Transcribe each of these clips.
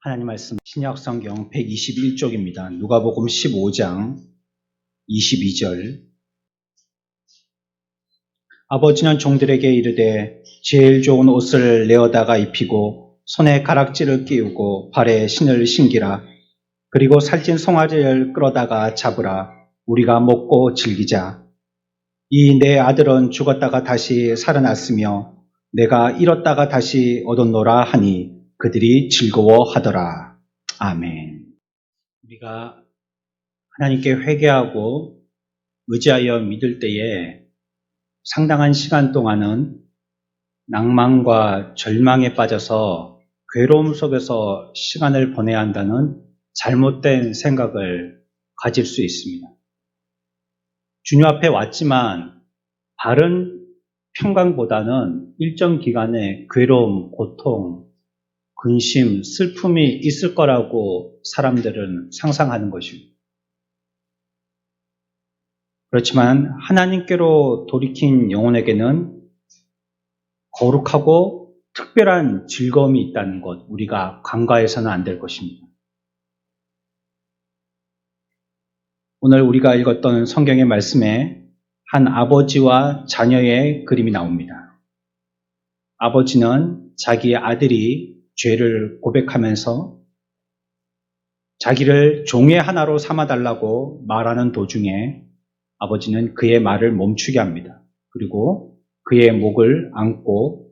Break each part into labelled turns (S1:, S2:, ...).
S1: 하나님 말씀 신약성경 121쪽입니다. 누가복음 15장 22절. 아버지는 종들에게 이르되 제일 좋은 옷을 내어다가 입히고 손에 가락지를 끼우고 발에 신을 신기라. 그리고 살찐 송아지를 끌어다가 잡으라. 우리가 먹고 즐기자. 이 내 아들은 죽었다가 다시 살아났으며 내가 잃었다가 다시 얻었노라 하니 그들이 즐거워하더라. 아멘. 우리가 하나님께 회개하고 의지하여 믿을 때에 상당한 시간 동안은 낭만과 절망에 빠져서 괴로움 속에서 시간을 보내야 한다는 잘못된 생각을 가질 수 있습니다. 주님 앞에 왔지만 바른 평강보다는 일정 기간의 괴로움, 고통, 근심, 슬픔이 있을 거라고 사람들은 상상하는 것입니다. 그렇지만 하나님께로 돌이킨 영혼에게는 거룩하고 특별한 즐거움이 있다는 것, 우리가 간과해서는 안 될 것입니다. 오늘 우리가 읽었던 성경의 말씀에 한 아버지와 자녀의 그림이 나옵니다. 아버지는 자기의 아들이 죄를 고백하면서 자기를 종의 하나로 삼아달라고 말하는 도중에 아버지는 그의 말을 멈추게 합니다. 그리고 그의 목을 안고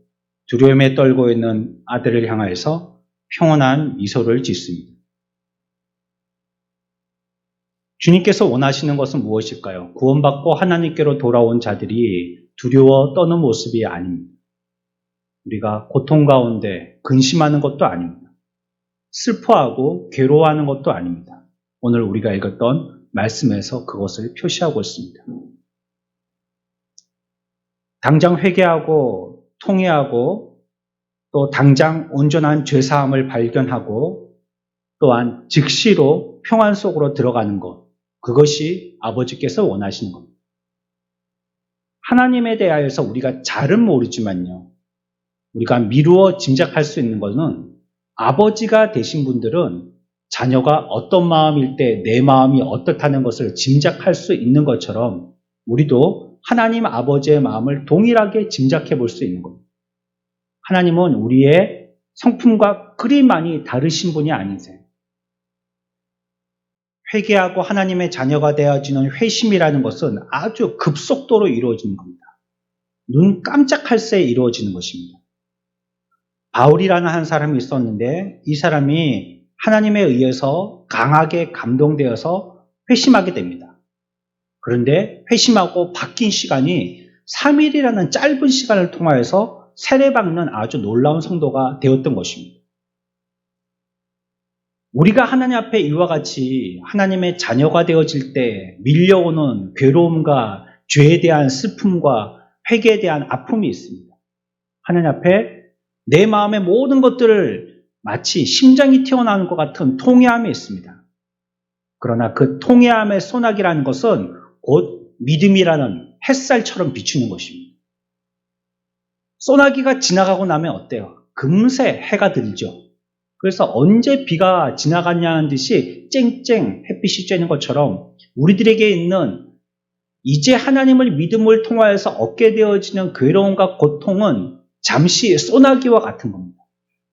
S1: 두려움에 떨고 있는 아들을 향하여서 평온한 미소를 짓습니다. 주님께서 원하시는 것은 무엇일까요? 구원받고 하나님께로 돌아온 자들이 두려워 떠는 모습이 아닙니다. 우리가 고통 가운데 근심하는 것도 아닙니다. 슬퍼하고 괴로워하는 것도 아닙니다. 오늘 우리가 읽었던 말씀에서 그것을 표시하고 있습니다. 당장 회개하고 통회하고 또 당장 온전한 죄사함을 발견하고 또한 즉시로 평안 속으로 들어가는 것, 그것이 아버지께서 원하시는 겁니다. 하나님에 대하여서 우리가 잘은 모르지만요, 우리가 미루어 짐작할 수 있는 것은 아버지가 되신 분들은 자녀가 어떤 마음일 때 내 마음이 어떻다는 것을 짐작할 수 있는 것처럼 우리도 하나님 아버지의 마음을 동일하게 짐작해 볼 수 있는 겁니다. 하나님은 우리의 성품과 그리 많이 다르신 분이 아니세요. 회개하고 하나님의 자녀가 되어지는 회심이라는 것은 아주 급속도로 이루어지는 겁니다. 눈 깜짝할 새에 이루어지는 것입니다. 바울이라는 한 사람이 있었는데 이 사람이 하나님에 의해서 강하게 감동되어서 회심하게 됩니다. 그런데 회심하고 바뀐 시간이 3일이라는 짧은 시간을 통하여서 세례받는 아주 놀라운 성도가 되었던 것입니다. 우리가 하나님 앞에 이와 같이 하나님의 자녀가 되어질 때 밀려오는 괴로움과 죄에 대한 슬픔과 회개에 대한 아픔이 있습니다. 하나님 앞에 내 마음의 모든 것들을 마치 심장이 튀어나오는 것 같은 통회함이 있습니다. 그러나 그 통회함의 소나기라는 것은 곧 믿음이라는 햇살처럼 비추는 것입니다. 소나기가 지나가고 나면 어때요? 금세 해가 들죠. 그래서 언제 비가 지나갔냐는 듯이 쨍쨍 햇빛이 쬐는 것처럼 우리들에게 있는 이제 하나님을 믿음을 통하여서 얻게 되어지는 괴로움과 고통은 잠시 소나기와 같은 겁니다.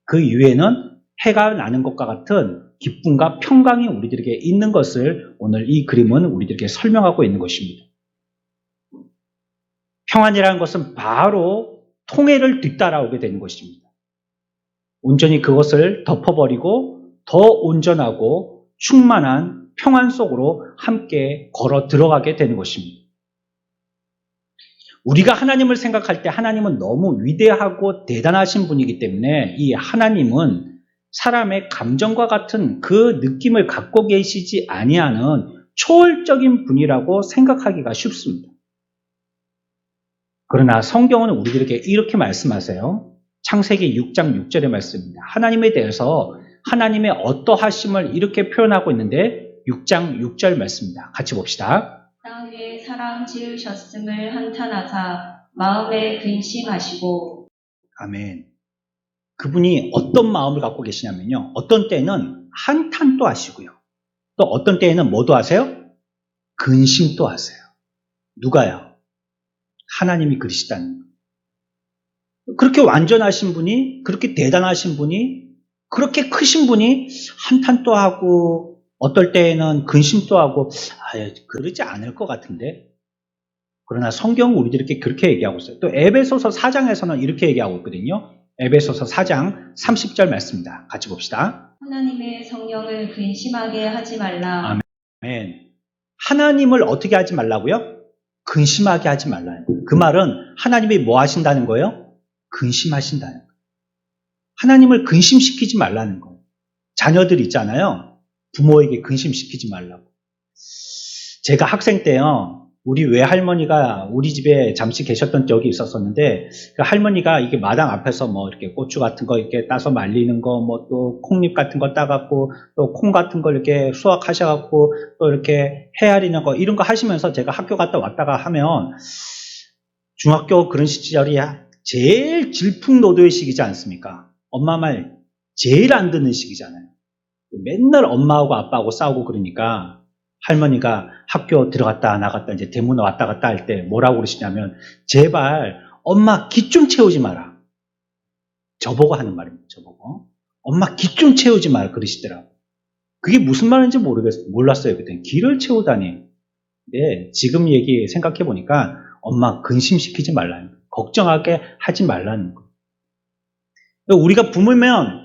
S1: 그 이후에는 해가 나는 것과 같은 기쁨과 평강이 우리들에게 있는 것을 오늘 이 그림은 우리들에게 설명하고 있는 것입니다. 평안이라는 것은 바로 통해를 뒤따라오게 되는 것입니다. 온전히 그것을 덮어버리고 더 온전하고 충만한 평안 속으로 함께 걸어 들어가게 되는 것입니다. 우리가 하나님을 생각할 때 하나님은 너무 위대하고 대단하신 분이기 때문에 이 하나님은 사람의 감정과 같은 그 느낌을 갖고 계시지 아니하는 초월적인 분이라고 생각하기가 쉽습니다. 그러나 성경은 우리들에게 이렇게 말씀하세요. 창세기 6장 6절의 말씀입니다. 하나님에 대해서 하나님의 어떠하심을 이렇게 표현하고 있는데 6장 6절 말씀입니다. 같이 봅시다.
S2: 땅 위에 사람 지으셨음을 한탄하사 마음에 근심하시고.
S1: 아멘. 그분이 어떤 마음을 갖고 계시냐면요. 어떤 때는 한탄도 하시고요. 또 어떤 때에는 뭐도 하세요? 근심도 하세요. 누가요? 하나님이 그러시다는 거예요. 그렇게 완전하신 분이, 그렇게 대단하신 분이, 그렇게 크신 분이 한탄도 하고 어떨 때에는 근심도 하고 그러지 않을 것 같은데. 그러나 성경은 우리들에게 그렇게 얘기하고 있어요. 또 에베소서 4장에서는 이렇게 얘기하고 있거든요. 에베소서 4장 30절 말씀입니다. 같이 봅시다.
S2: 하나님의 성령을 근심하게 하지 말라.
S1: 아멘. 하나님을 어떻게 하지 말라고요? 근심하게 하지 말라는 거예요. 그 말은 하나님이 뭐 하신다는 거예요? 근심하신다는 거예요. 하나님을 근심시키지 말라는 거예요. 자녀들 있잖아요. 부모에게 근심시키지 말라고. 제가 학생 때요. 우리 외할머니가 우리 집에 잠시 계셨던 적이 있었었는데 그 할머니가 이게 마당 앞에서 뭐 이렇게 고추 같은 거 이렇게 따서 말리는 거 뭐 또 콩잎 같은 거 따갖고 또 콩 같은 거 이렇게 수확하셔갖고 또 이렇게 헤아리는 거 이런 거 하시면서 제가 학교 갔다 왔다가 하면 중학교 그런 시절이 제일 질풍노도의 시기지 않습니까? 엄마 말 제일 안 듣는 시기잖아요. 맨날 엄마하고 아빠하고 싸우고 그러니까 할머니가 학교 들어갔다 나갔다 이제 대문 왔다 갔다 할 때 뭐라고 그러시냐면 제발 엄마 기 좀 채우지 마라. 저보고 하는 말입니다. 저보고. 엄마 기 좀 채우지 마라 그러시더라고요. 그게 무슨 말인지 몰랐어요. 그때 기를 채우다니. 네, 지금 얘기 생각해 보니까 엄마 근심시키지 말라는 거예요. 걱정하게 하지 말라는 거예요. 우리가 부모면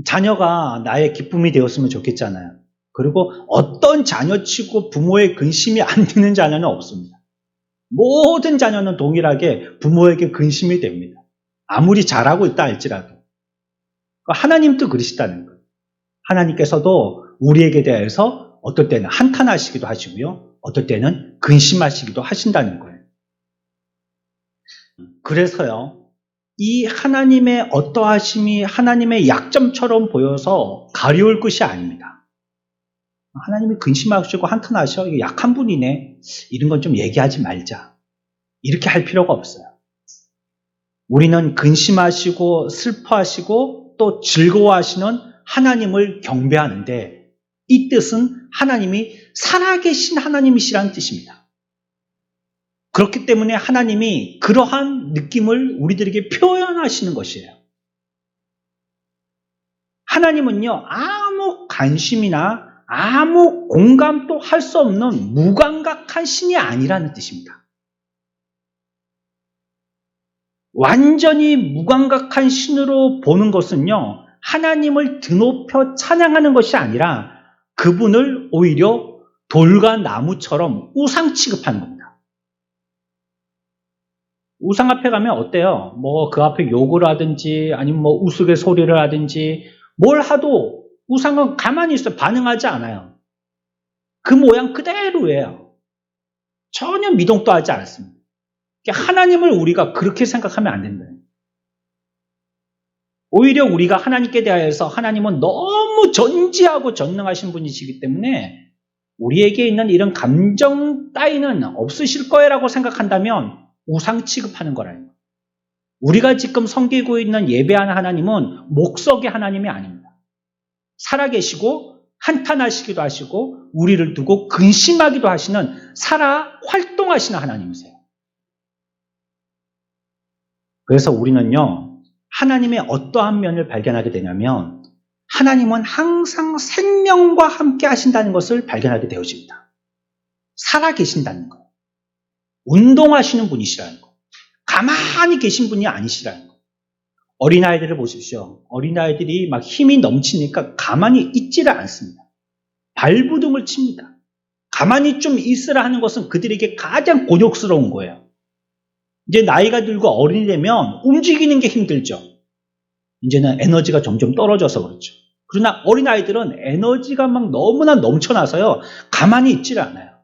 S1: 자녀가 나의 기쁨이 되었으면 좋겠잖아요. 그리고 어떤 자녀치고 부모의 근심이 안 되는 자녀는 없습니다. 모든 자녀는 동일하게 부모에게 근심이 됩니다. 아무리 잘하고 있다 할지라도. 하나님도 그러시다는 거예요. 하나님께서도 우리에게 대해서 어떨 때는 한탄하시기도 하시고요. 어떨 때는 근심하시기도 하신다는 거예요. 그래서요. 이 하나님의 어떠하심이 하나님의 약점처럼 보여서 가려울 것이 아닙니다. 하나님이 근심하시고 한탄하셔. 이거 약한 분이네. 이런 건 좀 얘기하지 말자. 이렇게 할 필요가 없어요. 우리는 근심하시고 슬퍼하시고 또 즐거워하시는 하나님을 경배하는데 이 뜻은 하나님이 살아계신 하나님이시라는 뜻입니다. 그렇기 때문에 하나님이 그러한 느낌을 우리들에게 표현하시는 것이에요. 하나님은요, 아무 관심이나 아무 공감도 할 수 없는 무감각한 신이 아니라는 뜻입니다. 완전히 무감각한 신으로 보는 것은요, 하나님을 드높여 찬양하는 것이 아니라 그분을 오히려 돌과 나무처럼 우상 취급하는 겁니다. 우상 앞에 가면 어때요? 뭐 그 앞에 욕을 하든지 아니면 뭐 우스갯소리를 하든지 뭘 하도 우상은 가만히 있어 반응하지 않아요. 그 모양 그대로예요. 전혀 미동도 하지 않습니다. 하나님을 우리가 그렇게 생각하면 안 된다. 오히려 우리가 하나님께 대하여서 하나님은 너무 전지하고 전능하신 분이시기 때문에 우리에게 있는 이런 감정 따위는 없으실 거라고 생각한다면 우상 취급하는 거라는 거예요. 우리가 지금 섬기고 있는 예배하는 하나님은 목석의 하나님이 아닙니다. 살아계시고 한탄하시기도 하시고 우리를 두고 근심하기도 하시는 살아 활동하시는 하나님이세요. 그래서 우리는요, 하나님의 어떠한 면을 발견하게 되냐면 하나님은 항상 생명과 함께 하신다는 것을 발견하게 되어집니다. 살아계신다는 것. 운동하시는 분이시라는 거. 가만히 계신 분이 아니시라는 거. 어린아이들을 보십시오. 어린아이들이 막 힘이 넘치니까 가만히 있지를 않습니다. 발부둥을 칩니다. 가만히 좀 있으라 하는 것은 그들에게 가장 곤욕스러운 거예요. 이제 나이가 들고 어른이 되면 움직이는 게 힘들죠. 이제는 에너지가 점점 떨어져서 그렇죠. 그러나 어린아이들은 에너지가 막 너무나 넘쳐나서요. 가만히 있지를 않아요.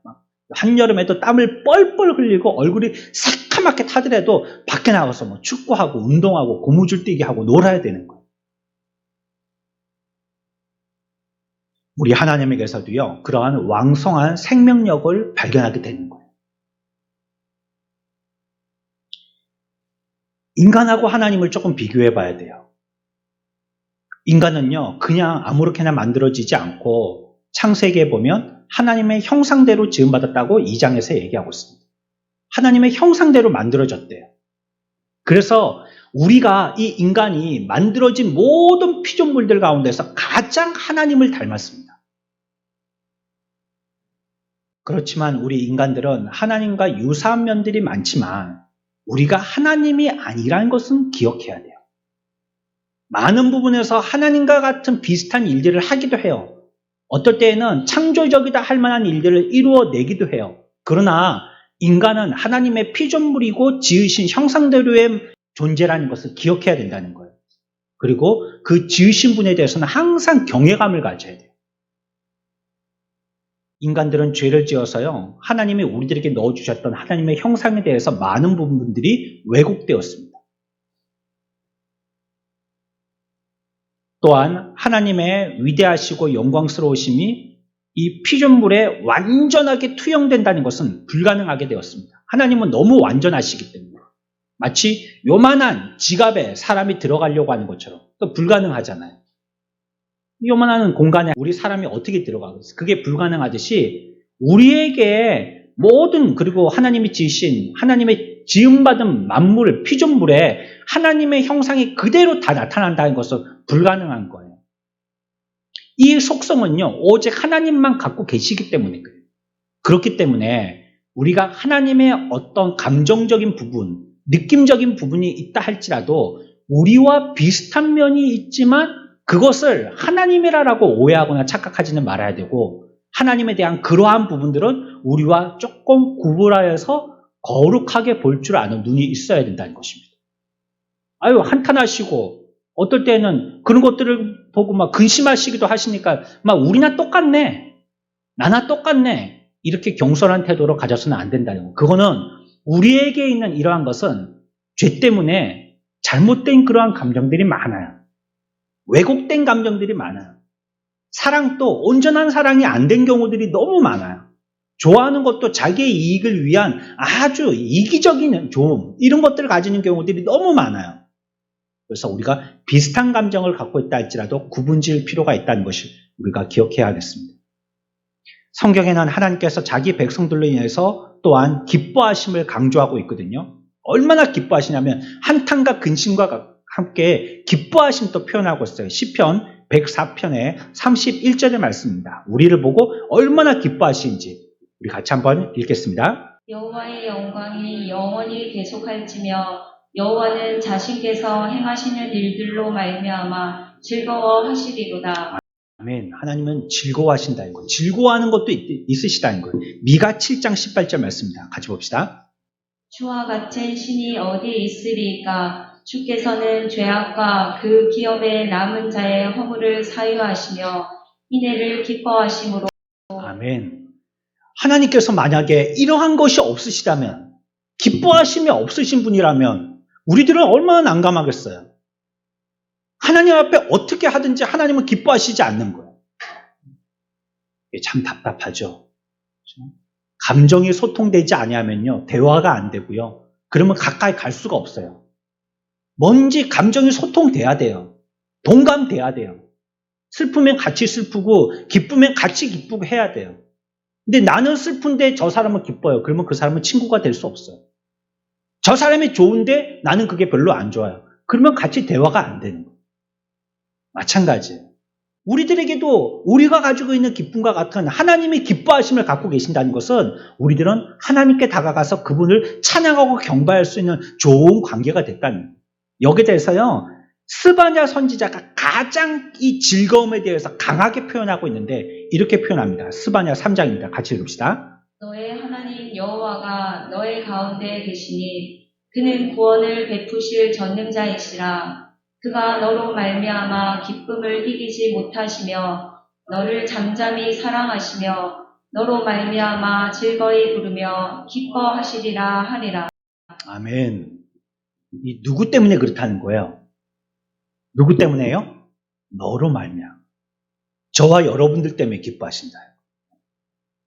S1: 한여름에도 땀을 뻘뻘 흘리고 얼굴이 새카맣게 타더라도 밖에 나가서 뭐 축구하고 운동하고 고무줄 뛰기 하고 놀아야 되는 거예요. 우리 하나님에게서도요, 그러한 왕성한 생명력을 발견하게 되는 거예요. 인간하고 하나님을 조금 비교해 봐야 돼요. 인간은요, 그냥 아무렇게나 만들어지지 않고 창세기에 보면 하나님의 형상대로 지음받았다고 2장에서 얘기하고 있습니다. 하나님의 형상대로 만들어졌대요. 그래서 우리가 이 인간이 만들어진 모든 피조물들 가운데서 가장 하나님을 닮았습니다. 그렇지만 우리 인간들은 하나님과 유사한 면들이 많지만 우리가 하나님이 아니라는 것은 기억해야 돼요. 많은 부분에서 하나님과 같은 비슷한 일들을 하기도 해요. 어떨 때에는 창조적이다 할 만한 일들을 이루어내기도 해요. 그러나 인간은 하나님의 피조물이고 지으신 형상대로의 존재라는 것을 기억해야 된다는 거예요. 그리고 그 지으신 분에 대해서는 항상 경외감을 가져야 돼요. 인간들은 죄를 지어서요, 하나님이 우리들에게 넣어주셨던 하나님의 형상에 대해서 많은 부분들이 왜곡되었습니다. 또한 하나님의 위대하시고 영광스러우심이 이 피조물에 완전하게 투영된다는 것은 불가능하게 되었습니다. 하나님은 너무 완전하시기 때문에 마치 요만한 지갑에 사람이 들어가려고 하는 것처럼 또 불가능하잖아요. 요만한 공간에 우리 사람이 어떻게 들어가겠어요? 그게 불가능하듯이 우리에게 모든, 그리고 하나님이 지으신, 하나님의 지음받은 만물, 피조물에 하나님의 형상이 그대로 다 나타난다는 것은 불가능한 거예요. 이 속성은요, 오직 하나님만 갖고 계시기 때문에 그래요. 그렇기 때문에 우리가 하나님의 어떤 감정적인 부분, 느낌적인 부분이 있다 할지라도 우리와 비슷한 면이 있지만 그것을 하나님이라고 오해하거나 착각하지는 말아야 되고, 하나님에 대한 그러한 부분들은 우리와 조금 구분하여서 거룩하게 볼 줄 아는 눈이 있어야 된다는 것입니다. 아유, 한탄하시고 어떨 때는 그런 것들을 보고 막 근심하시기도 하시니까 막 우리나 똑같네, 나나 똑같네, 이렇게 경솔한 태도로 가져서는 안 된다는 거. 그거는 우리에게 있는 이러한 것은 죄 때문에 잘못된 그러한 감정들이 많아요. 왜곡된 감정들이 많아요. 사랑도 온전한 사랑이 안 된 경우들이 너무 많아요. 좋아하는 것도 자기의 이익을 위한 아주 이기적인 좋음, 이런 것들을 가지는 경우들이 너무 많아요. 그래서 우리가 비슷한 감정을 갖고 있다 할지라도 구분 지을 필요가 있다는 것을 우리가 기억해야겠습니다. 성경에는 하나님께서 자기 백성들로 인해서 또한 기뻐하심을 강조하고 있거든요. 얼마나 기뻐하시냐면 한탄과 근심과 함께 기뻐하심도 표현하고 있어요. 시편 104편의 31절의 말씀입니다. 우리를 보고 얼마나 기뻐하시는지 우리 같이 한번 읽겠습니다.
S2: 여호와의 영광이 영원히 계속할지며 여호와는 자신께서 행하시는 일들로 말미암아 즐거워하시리로다.
S1: 아멘. 하나님은 즐거워하신다는 거, 즐거워하는 것도 있으시다는 거예요. 미가 7장 18절 말씀입니다. 같이 봅시다.
S2: 주와 같은 신이 어디 있으리까? 주께서는 죄악과 그 기업에 남은 자의 허물을 사유하시며 이내를 기뻐하심으로.
S1: 아멘. 하나님께서 만약에 이러한 것이 없으시다면, 기뻐하심이 없으신 분이라면 우리들은 얼마나 난감하겠어요. 하나님 앞에 어떻게 하든지 하나님은 기뻐하시지 않는 거예요. 이게 참 답답하죠. 감정이 소통되지 아니하면요, 대화가 안 되고요. 그러면 가까이 갈 수가 없어요. 뭔지 감정이 소통돼야 돼요. 동감돼야 돼요. 슬프면 같이 슬프고 기쁘면 같이 기쁘고 해야 돼요. 근데 나는 슬픈데 저 사람은 기뻐요. 그러면 그 사람은 친구가 될 수 없어요. 저 사람이 좋은데 나는 그게 별로 안 좋아요. 그러면 같이 대화가 안 되는 거예요. 마찬가지예요. 우리들에게도 우리가 가지고 있는 기쁨과 같은 하나님의 기뻐하심을 갖고 계신다는 것은 우리들은 하나님께 다가가서 그분을 찬양하고 경배할 수 있는 좋은 관계가 됐다는 거예요. 여기에 대해서요, 스바냐 선지자가 가장 이 즐거움에 대해서 강하게 표현하고 있는데 이렇게 표현합니다. 스바냐 3장입니다. 같이 읽읍시다.
S2: 너의 하나님 여호와가 너의 가운데 계시니 그는 구원을 베푸실 전능자이시라. 그가 너로 말미암아 기쁨을 이기지 못하시며 너를 잠잠히 사랑하시며 너로 말미암아 즐거이 부르며 기뻐하시리라 하리라.
S1: 아멘. 이 누구 때문에 그렇다는 거예요? 누구 때문에요? 너로 말미암아. 저와 여러분들 때문에 기뻐하신다.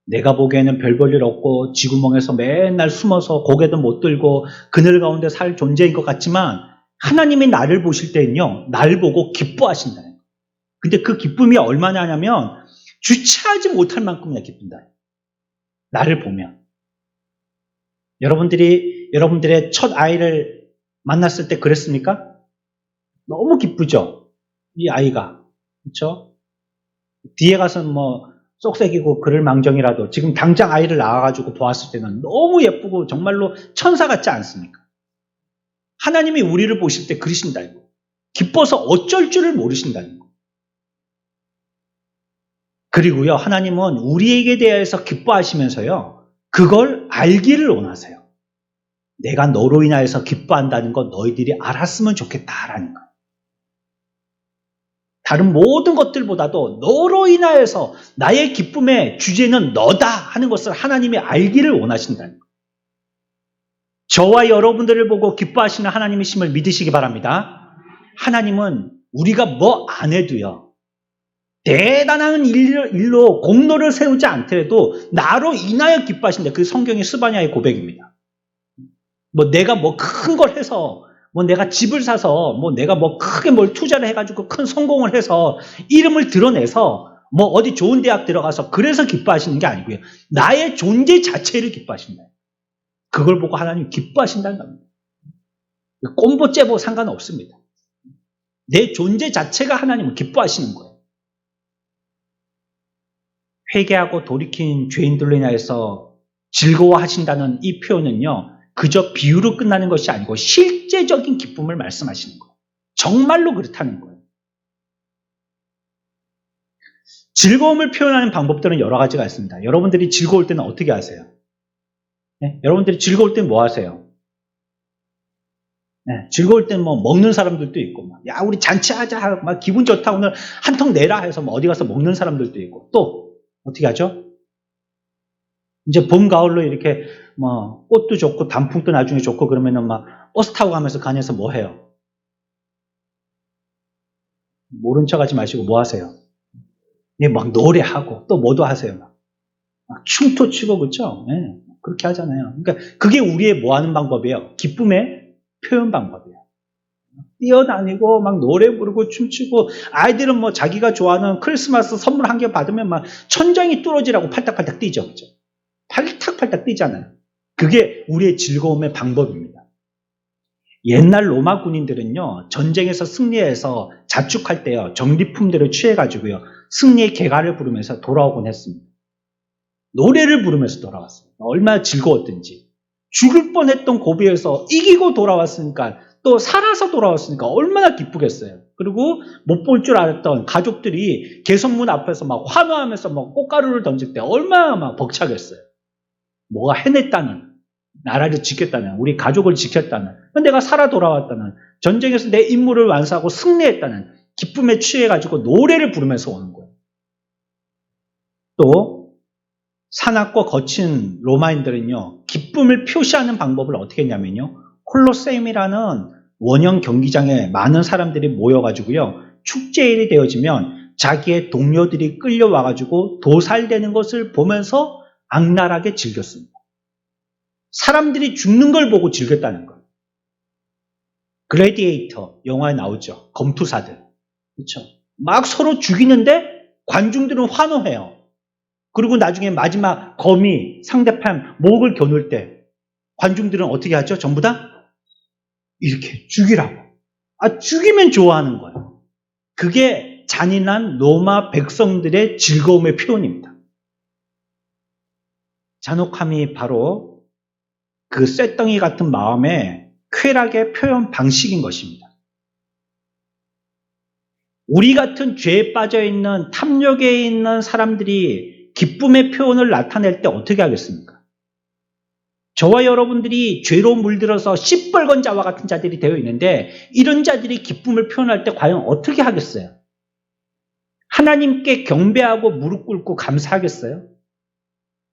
S1: 내가 보기에는 별 볼 일 없고 쥐구멍에서 맨날 숨어서 고개도 못 들고 그늘 가운데 살 존재인 것 같지만 하나님이 나를 보실 때는요, 날 보고 기뻐하신다는 거예요. 근데 그 기쁨이 얼마나 하냐면 주체하지 못할 만큼이나 기쁜다. 나를 보면. 여러분들의 첫 아이를 만났을 때 그랬습니까? 너무 기쁘죠? 이 아이가. 그렇죠? 뒤에 가서는 뭐 쏙새기고 그럴 망정이라도 지금 당장 아이를 낳아가지고 보았을 때는 너무 예쁘고 정말로 천사 같지 않습니까? 하나님이 우리를 보실 때 그러신다는 거. 기뻐서 어쩔 줄을 모르신다는 거. 그리고요, 하나님은 우리에게 대해서 기뻐하시면서요, 그걸 알기를 원하세요. 내가 너로 인하여서 기뻐한다는 거 너희들이 알았으면 좋겠다라는 거. 다른 모든 것들보다도 너로 인하여서 나의 기쁨의 주제는 너다 하는 것을 하나님이 알기를 원하신다는 것. 저와 여러분들을 보고 기뻐하시는 하나님이심을 믿으시기 바랍니다. 하나님은 우리가 뭐 안 해도요, 대단한 일로 공로를 세우지 않더라도 나로 인하여 기뻐하신다. 그게 성경의 스바냐의 고백입니다. 뭐 내가 뭐 큰 걸 해서 뭐 내가 집을 사서 뭐 내가 뭐 크게 뭘 투자를 해가지고 큰 성공을 해서 이름을 드러내서 뭐 어디 좋은 대학 들어가서 그래서 기뻐하시는 게 아니고요. 나의 존재 자체를 기뻐하신다. 그걸 보고 하나님 기뻐하신다는 겁니다. 꼼보 째보 상관없습니다. 내 존재 자체가 하나님을 기뻐하시는 거예요. 회개하고 돌이킨 죄인들로 인하여서 즐거워하신다는 이 표현은요, 그저 비유로 끝나는 것이 아니고 실제적인 기쁨을 말씀하시는 거예요. 정말로 그렇다는 거예요. 즐거움을 표현하는 방법들은 여러 가지가 있습니다. 여러분들이 즐거울 때는 어떻게 하세요? 네? 여러분들이 즐거울 때는 뭐 하세요? 네, 즐거울 때는 뭐 먹는 사람들도 있고, 야, 우리 잔치하자, 막 기분 좋다, 오늘 한 통 내라 해서 뭐 어디 가서 먹는 사람들도 있고, 또 어떻게 하죠? 이제 봄, 가을로 이렇게 뭐 꽃도 좋고 단풍도 나중에 좋고 그러면은 막 버스 타고 가면서 간에서 뭐 해요? 모른 척 하지 마시고 뭐 하세요? 예, 막 노래하고 또 뭐도 하세요. 막 춤도 추고 그렇죠? 예, 그렇게 하잖아요. 그러니까 그게 우리의 뭐 하는 방법이에요? 기쁨의 표현 방법이에요. 뛰어다니고 막 노래 부르고 춤추고 아이들은 뭐 자기가 좋아하는 크리스마스 선물 한 개 받으면 막 천장이 뚫어지라고 팔딱팔딱 뛰죠. 그렇죠? 팔딱팔딱 뛰잖아요. 그게 우리의 즐거움의 방법입니다. 옛날 로마 군인들은요, 전쟁에서 승리해서 자축할 때요, 전리품들을 취해가지고요, 승리의 개가를 부르면서 돌아오곤 했습니다. 노래를 부르면서 돌아왔어요. 얼마나 즐거웠든지. 죽을 뻔했던 고비에서 이기고 돌아왔으니까, 또 살아서 돌아왔으니까 얼마나 기쁘겠어요. 그리고 못 볼 줄 알았던 가족들이 개성문 앞에서 막 환호하면서 막 꽃가루를 던질 때 얼마나 막 벅차겠어요. 뭐가 해냈다는, 나라를 지켰다는, 우리 가족을 지켰다는, 내가 살아 돌아왔다는, 전쟁에서 내 임무를 완수하고 승리했다는 기쁨에 취해가지고 노래를 부르면서 오는 거예요. 또 사납고 거친 로마인들은요, 기쁨을 표시하는 방법을 어떻게 했냐면요, 콜로세움이라는 원형 경기장에 많은 사람들이 모여가지고요, 축제일이 되어지면 자기의 동료들이 끌려와가지고 도살되는 것을 보면서 악랄하게 즐겼습니다. 사람들이 죽는 걸 보고 즐겼다는 거예요. 글래디에이터 영화에 나오죠. 검투사들. 그렇죠? 막 서로 죽이는데 관중들은 환호해요. 그리고 나중에 마지막 검이 상대편 목을 겨눌 때 관중들은 어떻게 하죠? 전부 다 이렇게 죽이라고. 죽이면 좋아하는 거예요. 그게 잔인한 로마 백성들의 즐거움의 표현입니다. 잔혹함이 바로 그 쇳덩이 같은 마음의 쾌락의 표현 방식인 것입니다. 우리 같은 죄에 빠져있는 탐욕에 있는 사람들이 기쁨의 표현을 나타낼 때 어떻게 하겠습니까? 저와 여러분들이 죄로 물들어서 시뻘건 자와 같은 자들이 되어 있는데 이런 자들이 기쁨을 표현할 때 과연 어떻게 하겠어요? 하나님께 경배하고 무릎 꿇고 감사하겠어요?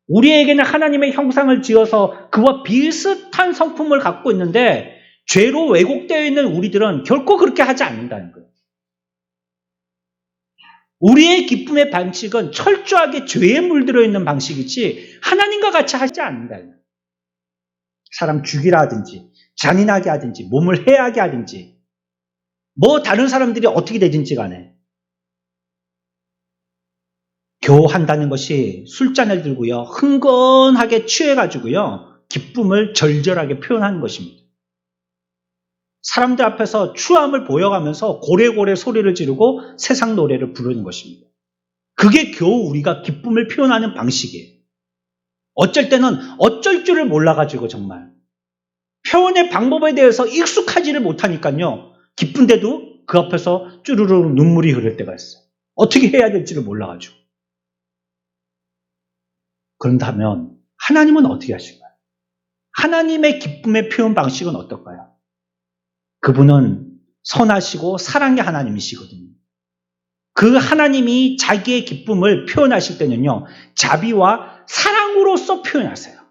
S1: 우리에게는 하나님의 형상을 지어서 그와 비슷한 성품을 갖고 있는데 죄로 왜곡되어 있는 우리들은 결코 그렇게 하지 않는다는 거예요. 우리의 기쁨의 방식은 철저하게 죄에 물들어 있는 방식이지 하나님과 같이 하지 않는다는 거예요. 사람 죽이라 하든지 잔인하게 하든지 몸을 해하게 하든지 뭐 다른 사람들이 어떻게 되든지 간에 교한다는 것이 술잔을 들고요, 흥건하게 취해가지고요, 기쁨을 절절하게 표현하는 것입니다. 사람들 앞에서 추함을 보여가면서 고래고래 소리를 지르고 세상 노래를 부르는 것입니다. 그게 겨우 우리가 기쁨을 표현하는 방식이에요. 어쩔 때는 어쩔 줄을 몰라가지고 정말 표현의 방법에 대해서 익숙하지를 못하니까요, 기쁜데도 그 앞에서 쭈르륵 눈물이 흐를 때가 있어요. 어떻게 해야 될지를 몰라가지고. 그런다면 하나님은 어떻게 하실까요? 하나님의 기쁨의 표현 방식은 어떨까요? 그분은 선하시고 사랑의 하나님이시거든요. 그 하나님이 자기의 기쁨을 표현하실 때는요, 자비와 사랑으로서 표현하세요.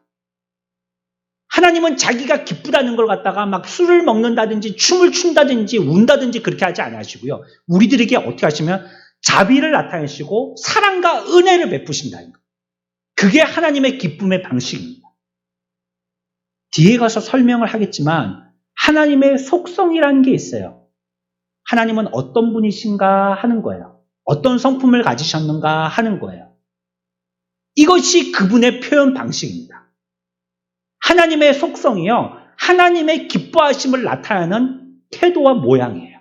S1: 하나님은 자기가 기쁘다는 걸 갖다가 막 술을 먹는다든지 춤을 춘다든지 운다든지 그렇게 하지 않으시고요, 우리들에게 어떻게 하시면 자비를 나타내시고 사랑과 은혜를 베푸신다는 거예요. 그게 하나님의 기쁨의 방식입니다. 뒤에 가서 설명을 하겠지만 하나님의 속성이라는 게 있어요. 하나님은 어떤 분이신가 하는 거예요. 어떤 성품을 가지셨는가 하는 거예요. 이것이 그분의 표현 방식입니다. 하나님의 속성이요, 하나님의 기뻐하심을 나타내는 태도와 모양이에요.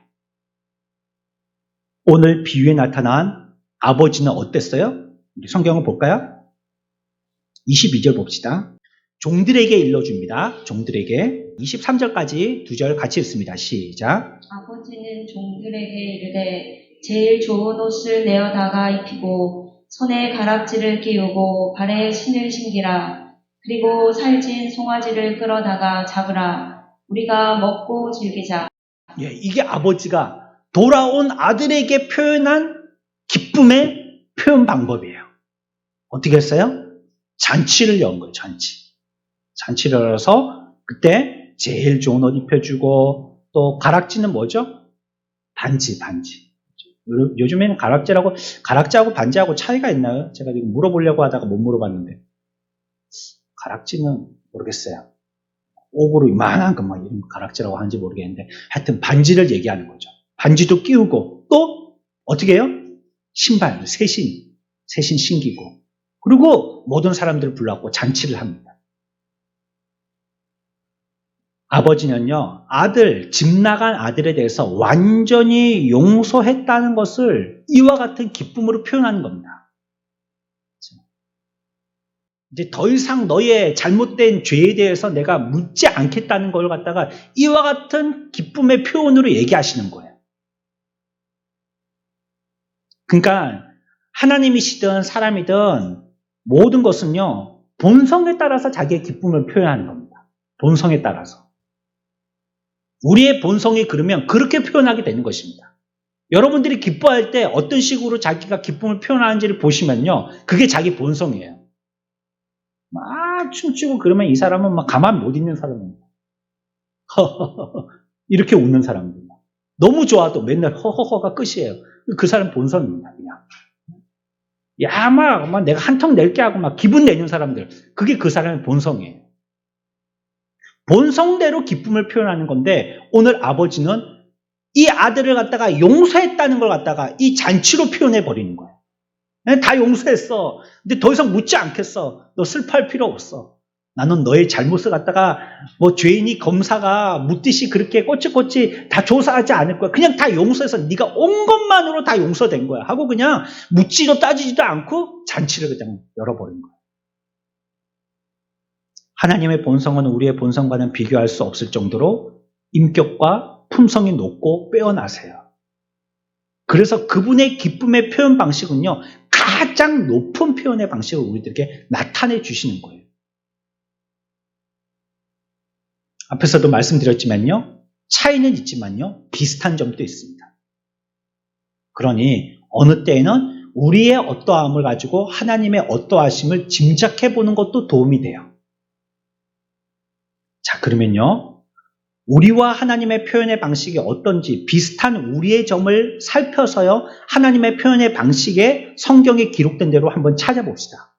S1: 오늘 비유에 나타난 아버지는 어땠어요? 우리 성경을 볼까요? 22절 봅시다. 종들에게 일러줍니다. 종들에게. 23절까지 두 절 같이 읽습니다. 시작.
S2: 아버지는 종들에게 이르되 제일 좋은 옷을 내어다가 입히고 손에 가락지를 끼우고 발에 신을 신기라. 그리고 살찐 송아지를 끌어다가 잡으라. 우리가 먹고 즐기자.
S1: 예, 이게 아버지가 돌아온 아들에게 표현한 기쁨의 표현 방법이에요. 어떻게 했어요? 잔치를 연 거예요. 잔치를 열어서 그때 제일 좋은 옷 입혀주고, 또 가락지는 뭐죠? 반지. 요즘에는 가락지하고 반지하고 차이가 있나요? 제가 지금 물어보려고 하다가 못 물어봤는데. 가락지는 모르겠어요. 옥으로 이만한 것만 이런 가락지라고 하는지 모르겠는데, 하여튼 반지를 얘기하는 거죠. 반지도 끼우고, 또 어떻게 해요? 신발, 새신 신기고, 그리고 모든 사람들을 불러갖고 잔치를 합니다. 아버지는요, 집 나간 아들에 대해서 완전히 용서했다는 것을 이와 같은 기쁨으로 표현하는 겁니다. 이제 더 이상 너의 잘못된 죄에 대해서 내가 묻지 않겠다는 걸 갖다가 이와 같은 기쁨의 표현으로 얘기하시는 거예요. 그러니까 하나님이시든 사람이든 모든 것은요, 본성에 따라서 자기의 기쁨을 표현하는 겁니다. 본성에 따라서. 우리의 본성이 그러면 그렇게 표현하게 되는 것입니다. 여러분들이 기뻐할 때 어떤 식으로 자기가 기쁨을 표현하는지를 보시면요, 그게 자기 본성이에요. 막 춤추고 그러면 이 사람은 막 가만 못 있는 사람입니다. 이렇게 웃는 사람들. 너무 좋아도 맨날 허허허가 끝이에요. 그 사람 본성입니다, 그냥. 야, 막 내가 한턱 낼게 하고 막 기분 내는 사람들. 그게 그 사람의 본성이에요. 본성대로 기쁨을 표현하는 건데, 오늘 아버지는 이 아들을 갖다가 용서했다는 걸 갖다가 이 잔치로 표현해 버리는 거예요. 다 용서했어. 근데 더 이상 묻지 않겠어. 너 슬퍼할 필요 없어. 나는 너의 잘못을 갖다가 뭐 죄인이 검사가 묻듯이 그렇게 꼬치꼬치 다 조사하지 않을 거야. 그냥 다 용서해서 네가 온 것만으로 다 용서된 거야. 하고 그냥 묻지도 따지지도 않고 잔치를 그냥 열어버린 거야. 하나님의 본성은 우리의 본성과는 비교할 수 없을 정도로 인격과 품성이 높고 빼어나세요. 그래서 그분의 기쁨의 표현 방식은요, 가장 높은 표현의 방식을 우리들에게 나타내 주시는 거예요. 앞에서도 말씀드렸지만요, 차이는 있지만요, 비슷한 점도 있습니다. 그러니 어느 때에는 우리의 어떠함을 가지고 하나님의 어떠하심을 짐작해 보는 것도 도움이 돼요. 자, 그러면요, 우리와 하나님의 표현의 방식이 어떤지 비슷한 우리의 점을 살펴서요, 하나님의 표현의 방식에 성경에 기록된 대로 한번 찾아봅시다.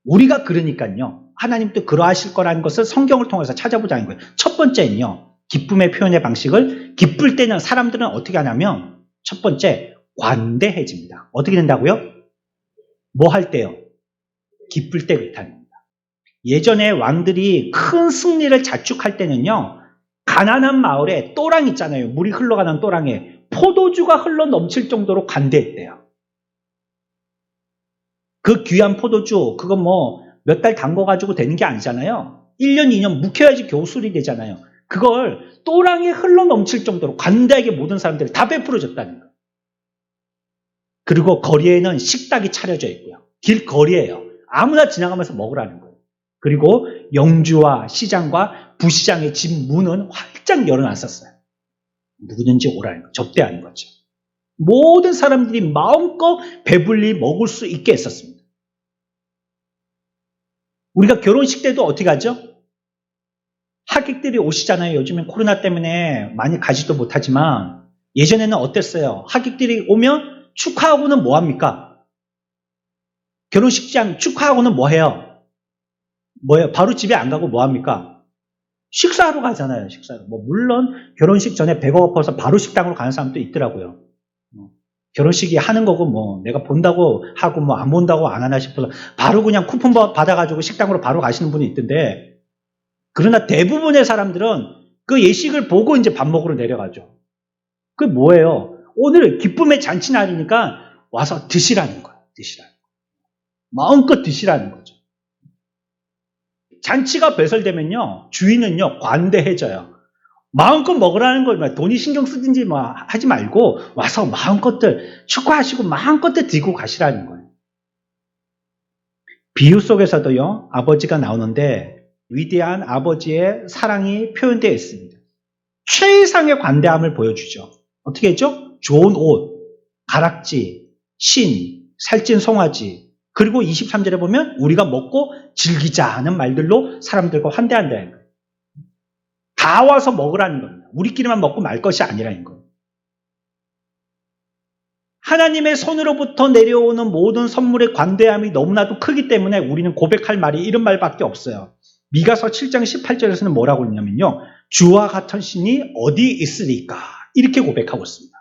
S1: 우리가 그러니까요, 하나님도 그러하실 거라는 것을 성경을 통해서 찾아보자는 거예요. 첫 번째는요, 기쁨의 표현의 방식을, 기쁠 때는 사람들은 어떻게 하냐면, 첫 번째, 관대해집니다. 어떻게 된다고요? 뭐 할 때요? 기쁠 때 그렇다는 겁니다. 예전에 왕들이 큰 승리를 자축할 때는요, 가난한 마을에 또랑 있잖아요. 물이 흘러가는 또랑에 포도주가 흘러 넘칠 정도로 관대했대요. 그 귀한 포도주, 그거 뭐 몇 달 담궈가지고 되는 게 아니잖아요. 1년, 2년 묵혀야지 겨우 술이 되잖아요. 그걸 또랑에 흘러 넘칠 정도로 관대하게 모든 사람들이 다 베풀어 줬다는 거예요. 그리고 거리에는 식탁이 차려져 있고요. 길거리에요. 아무나 지나가면서 먹으라는 거예요. 그리고 영주와 시장과 부시장의 집 문은 활짝 열어놨었어요. 누구든지 오라는 거, 접대하는 거죠. 모든 사람들이 마음껏 배불리 먹을 수 있게 했었습니다. 우리가 결혼식 때도 어떻게 하죠? 하객들이 오시잖아요. 요즘엔 코로나 때문에 많이 가지도 못하지만 예전에는 어땠어요? 하객들이 오면 축하하고는 뭐 합니까? 결혼식장 축하하고는 뭐 해요? 뭐예요? 바로 집에 안 가고 뭐 합니까? 식사하러 가잖아요. 식사하러. 뭐 물론 결혼식 전에 배가 고파서 바로 식당으로 가는 사람도 있더라고요. 결혼식이 하는 거고 뭐 내가 본다고 하고 뭐 안 본다고 안 하나 싶어서 바로 그냥 쿠폰 받아가지고 식당으로 바로 가시는 분이 있던데, 그러나 대부분의 사람들은 그 예식을 보고 이제 밥 먹으러 내려가죠. 그게 뭐예요? 오늘 기쁨의 잔치날이니까 와서 드시라는 거예요. 드시라는 거예요. 마음껏 드시라는 거죠. 잔치가 배설되면요, 주인은요 관대해져요. 마음껏 먹으라는 걸 돈이 신경 쓰든지 뭐 하지 말고 와서 마음껏들 축하하시고 마음껏들 드리고 가시라는 거예요. 비유 속에서도요, 아버지가 나오는데 위대한 아버지의 사랑이 표현되어 있습니다. 최상의 관대함을 보여주죠. 어떻게 했죠? 좋은 옷, 가락지, 신, 살찐 송아지, 그리고 23절에 보면 우리가 먹고 즐기자 하는 말들로 사람들과 환대한다는 거예요. 다 와서 먹으라는 겁니다. 우리끼리만 먹고 말 것이 아니라는 거예요. 하나님의 손으로부터 내려오는 모든 선물의 관대함이 너무나도 크기 때문에 우리는 고백할 말이 이런 말밖에 없어요. 미가서 7장 18절에서는 뭐라고 했냐면요, 주와 같은 신이 어디 있으리까, 이렇게 고백하고 있습니다.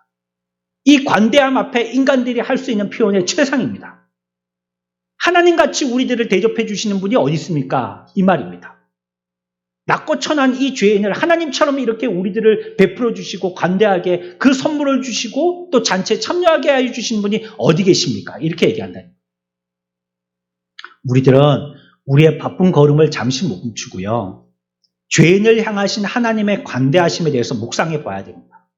S1: 이 관대함 앞에 인간들이 할 수 있는 표현의 최상입니다. 하나님같이 우리들을 대접해 주시는 분이 어디 있습니까? 이 말입니다. 낮고 천한 이 죄인을 하나님처럼 이렇게 우리들을 베풀어 주시고 관대하게 그 선물을 주시고 또 잔치에 참여하게 해 주시는 분이 어디 계십니까? 이렇게 얘기한다는 거예요. 우리들은 우리의 바쁜 걸음을 잠시 멈추고요, 죄인을 향하신 하나님의 관대하심에 대해서 묵상해 봐야 됩니다.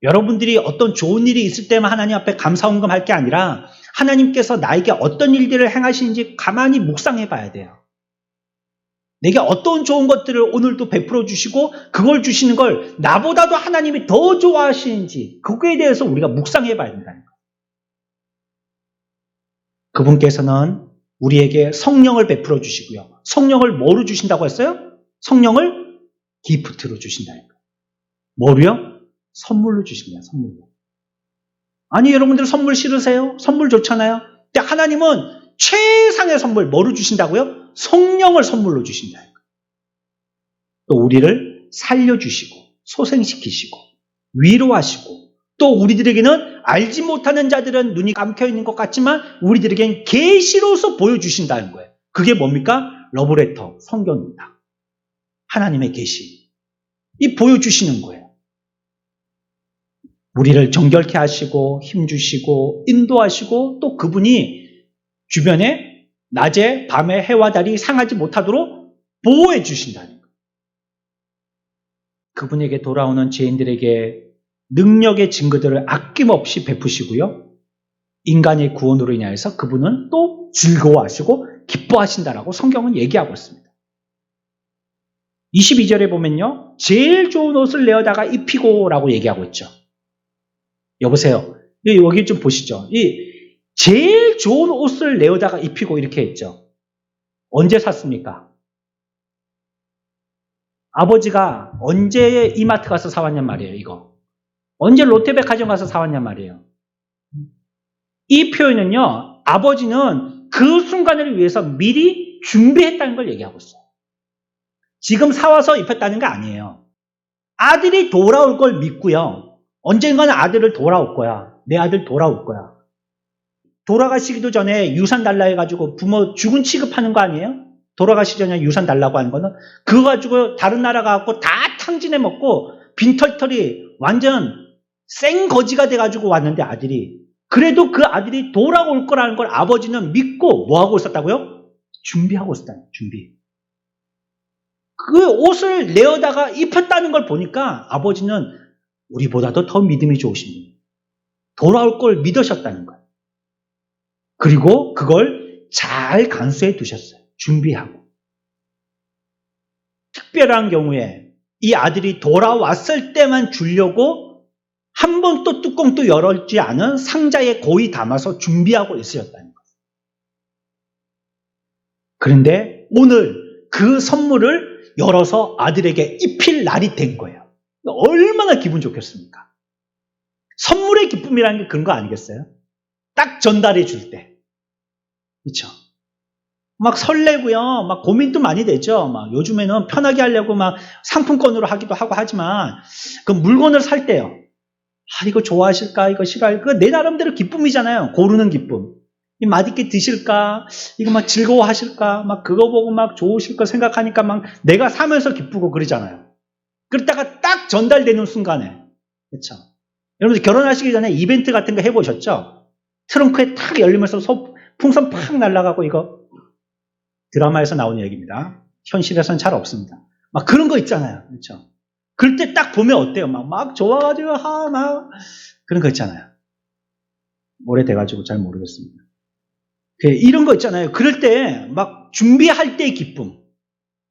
S1: 여러분들이 어떤 좋은 일이 있을 때만 하나님 앞에 감사헌금할 게 아니라 하나님께서 나에게 어떤 일들을 행하시는지 가만히 묵상해 봐야 돼요. 내게 어떤 좋은 것들을 오늘도 베풀어 주시고 그걸 주시는 걸 나보다도 하나님이 더 좋아하시는지 그거에 대해서 우리가 묵상해 봐야 된다는 거예요. 그분께서는 우리에게 성령을 베풀어 주시고요. 성령을 뭐로 주신다고 했어요? 성령을 기프트로 주신다는 거예요. 뭐로요? 선물로 주십니다. 선물로. 아니, 여러분들 선물 싫으세요? 선물 좋잖아요. 근데 하나님은 최상의 선물 뭐로 주신다고요? 성령을 선물로 주신다는 거예요. 또 우리를 살려주시고 소생시키시고 위로하시고 또 우리들에게는 알지 못하는 자들은 눈이 감겨 있는 것 같지만 우리들에게는 계시로서 보여주신다는 거예요. 그게 뭡니까? 러브레터, 성경입니다. 하나님의 계시. 이 보여주시는 거예요. 우리를 정결케 하시고 힘주시고 인도하시고 또 그분이 주변에 낮에 밤에 해와 달이 상하지 못하도록 보호해 주신다는 거예요. 그분에게 돌아오는 죄인들에게 능력의 증거들을 아낌없이 베푸시고요, 인간의 구원으로 인하여서 그분은 또 즐거워하시고 기뻐하신다라고 성경은 얘기하고 있습니다. 22절에 보면요, 제일 좋은 옷을 내어다가 입히고 라고 얘기하고 있죠. 여보세요. 여기 좀 보시죠. 이 제일 좋은 옷을 내어다가 입히고 이렇게 했죠. 언제 샀습니까? 아버지가 언제 이마트 가서 사왔냔 말이에요, 이거. 언제 롯데백화점 가서 사왔냔 말이에요. 이 표현은요, 아버지는 그 순간을 위해서 미리 준비했다는 걸 얘기하고 있어요. 지금 사와서 입혔다는 게 아니에요. 아들이 돌아올 걸 믿고요. 언젠가는 아들을 돌아올 거야. 내 아들 돌아올 거야. 돌아가시기도 전에 유산 달라 해가지고 부모 죽은 취급하는 거 아니에요? 돌아가시기 전에 유산 달라고 하는 거는 그거 가지고 다른 나라 가갖고 다 탕진해 먹고 빈털털이 완전 생거지가 돼가지고 왔는데 아들이 그래도 그 아들이 돌아올 거라는 걸 아버지는 믿고 뭐 하고 있었다고요? 준비하고 있었다는 거예요. 준비. 그 옷을 내어다가 입혔다는 걸 보니까 아버지는 우리보다도 더 믿음이 좋으신 분이에요. 돌아올 걸 믿으셨다는 거예요. 그리고 그걸 잘 간수해 두셨어요. 준비하고. 특별한 경우에 이 아들이 돌아왔을 때만 주려고 한 번 또 뚜껑도 열었지 않은 상자에 고이 담아서 준비하고 있으셨다는 거예요. 그런데 오늘 그 선물을 열어서 아들에게 입힐 날이 된 거예요. 얼마나 기분 좋겠습니까? 선물의 기쁨이라는 게 그런 거 아니겠어요? 딱 전달해 줄 때. 그렇죠? 막 설레고요. 막 고민도 많이 되죠. 막 요즘에는 편하게 하려고 막 상품권으로 하기도 하고 하지만 그 물건을 살 때요. 아, 이거 좋아하실까? 이거 싫어할까? 내 나름대로 기쁨이잖아요. 고르는 기쁨. 이 맛있게 드실까? 이거 막 즐거워하실까? 막 그거 보고 막 좋으실 거 생각하니까 막 내가 사면서 기쁘고 그러잖아요. 그러다가 딱 전달되는 순간에. 그렇죠? 여러분들 결혼하시기 전에 이벤트 같은 거 해보셨죠? 트렁크에 탁 열리면서 풍선 팍 날아가고 이거 드라마에서 나오는 얘기입니다. 현실에서는 잘 없습니다. 막 그런 거 있잖아요. 그렇죠? 그럴 때 딱 보면 어때요? 막 좋아가지고 막 그런 거 있잖아요. 오래돼가지고 잘 모르겠습니다. 이런 거 있잖아요. 그럴 때 막 준비할 때의 기쁨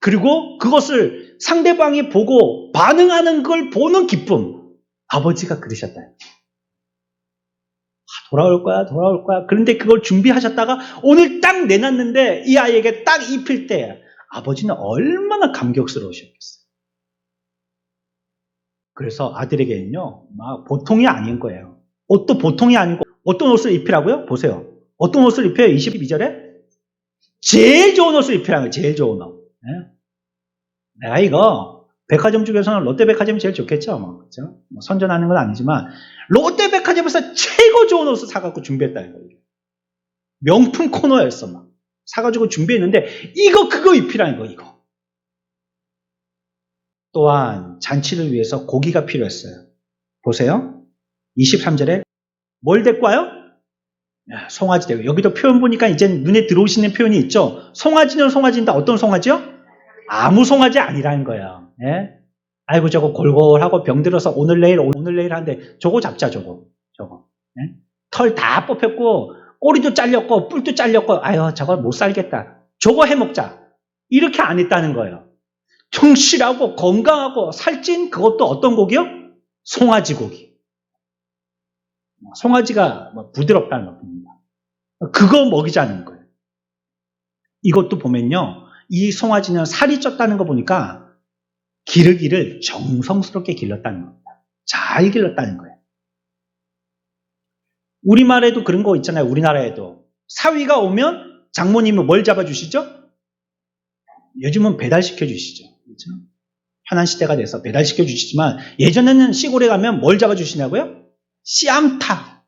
S1: 그리고 그것을 상대방이 보고 반응하는 걸 보는 기쁨 아버지가 그러셨다. 돌아올 거야. 그런데 그걸 준비하셨다가 오늘 딱 내놨는데 이 아이에게 딱 입힐 때 아버지는 얼마나 감격스러우셨겠어요. 그래서 아들에게는요, 막 보통이 아닌 거예요. 옷도 보통이 아니고 어떤 옷을 입히라고요? 보세요. 어떤 옷을 입혀요? 22절에? 제일 좋은 옷을 입히라는 거예요. 제일 좋은 옷. 네? 내가 이거 백화점 중에서는 롯데백화점이 제일 좋겠죠. 그렇죠? 선전하는 건 아니지만 롯데백화점에서 최고 좋은 옷을 사갖고 준비했다는 거예요. 명품 코너였어. 막 사가지고 준비했는데 이거 그거 입히라는 거예요. 이거. 또한 잔치를 위해서 고기가 필요했어요. 보세요. 23절에 뭘 데리고 와요? 송아지 데리고. 여기도 표현 보니까 이제 눈에 들어오시는 표현이 있죠. 송아지는 송아지인데 어떤 송아지요? 아무 송아지 아니라는 거예요. 예? 아이고 저거 골골하고 병들어서 오늘 내일 하는데 저거 잡자 저거. 예? 털 다 뽑혔고 꼬리도 잘렸고 뿔도 잘렸고 아유 저거 못 살겠다. 저거 해먹자. 이렇게 안 했다는 거예요. 충실하고 건강하고 살찐 그것도 어떤 고기요? 송아지 고기. 송아지가 부드럽다는 겁니다. 그거 먹이자는 거예요. 이것도 보면요. 이 송아지는 살이 쪘다는 거 보니까 기르기를 정성스럽게 길렀다는 겁니다. 잘 길렀다는 거예요. 우리말에도 그런 거 있잖아요. 우리나라에도. 사위가 오면 장모님은 뭘 잡아주시죠? 요즘은 배달시켜 주시죠. 그렇죠? 편한 시대가 돼서 배달시켜 주시지만 예전에는 시골에 가면 뭘 잡아주시냐고요? 씨암탉.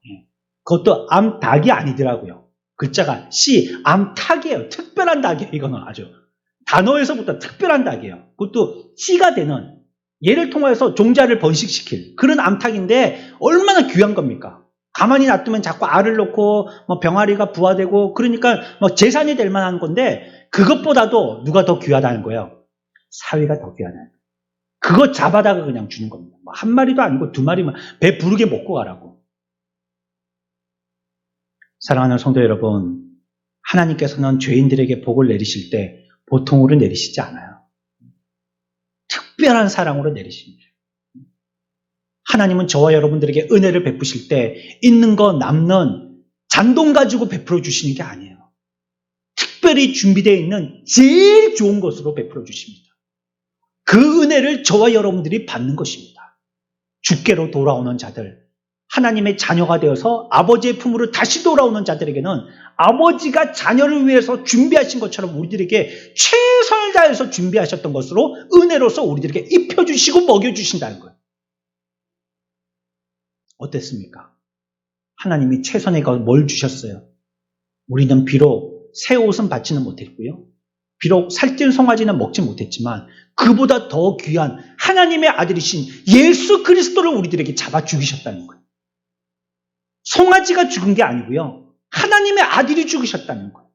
S1: 그것도 암탉이 아니더라고요. 글자가 씨암탉이에요. 특별한 닭이에요. 이거는 아주. 단어에서부터 특별한 닭이에요. 그것도 씨가 되는 얘를 통해서 종자를 번식시킬 그런 암탉인데 얼마나 귀한 겁니까? 가만히 놔두면 자꾸 알을 놓고 병아리가 부화되고 그러니까 재산이 될 만한 건데 그것보다도 누가 더 귀하다는 거예요? 사위가 더 귀하다는 거예요. 그거 잡아다가 그냥 주는 겁니다. 한 마리도 아니고 두 마리만 배 부르게 먹고 가라고. 사랑하는 성도 여러분, 하나님께서는 죄인들에게 복을 내리실 때 보통으로 내리시지 않아요. 특별한 사랑으로 내리십니다. 하나님은 저와 여러분들에게 은혜를 베푸실 때 있는 거 남는 잔돈 가지고 베풀어 주시는 게 아니에요. 특별히 준비되어 있는 제일 좋은 것으로 베풀어 주십니다. 그 은혜를 저와 여러분들이 받는 것입니다. 주께로 돌아오는 자들, 하나님의 자녀가 되어서 아버지의 품으로 다시 돌아오는 자들에게는 아버지가 자녀를 위해서 준비하신 것처럼 우리들에게 최선을 다해서 준비하셨던 것으로 은혜로서 우리들에게 입혀주시고 먹여주신다는 거예요. 어땠습니까? 하나님이 최선의 걸 뭘 주셨어요? 우리는 비록 새 옷은 받지는 못했고요. 비록 살찐 송아지는 먹지 못했지만 그보다 더 귀한 하나님의 아들이신 예수 그리스도를 우리들에게 잡아 죽이셨다는 거예요. 송아지가 죽은 게 아니고요. 하나님의 아들이 죽으셨다는 거예요.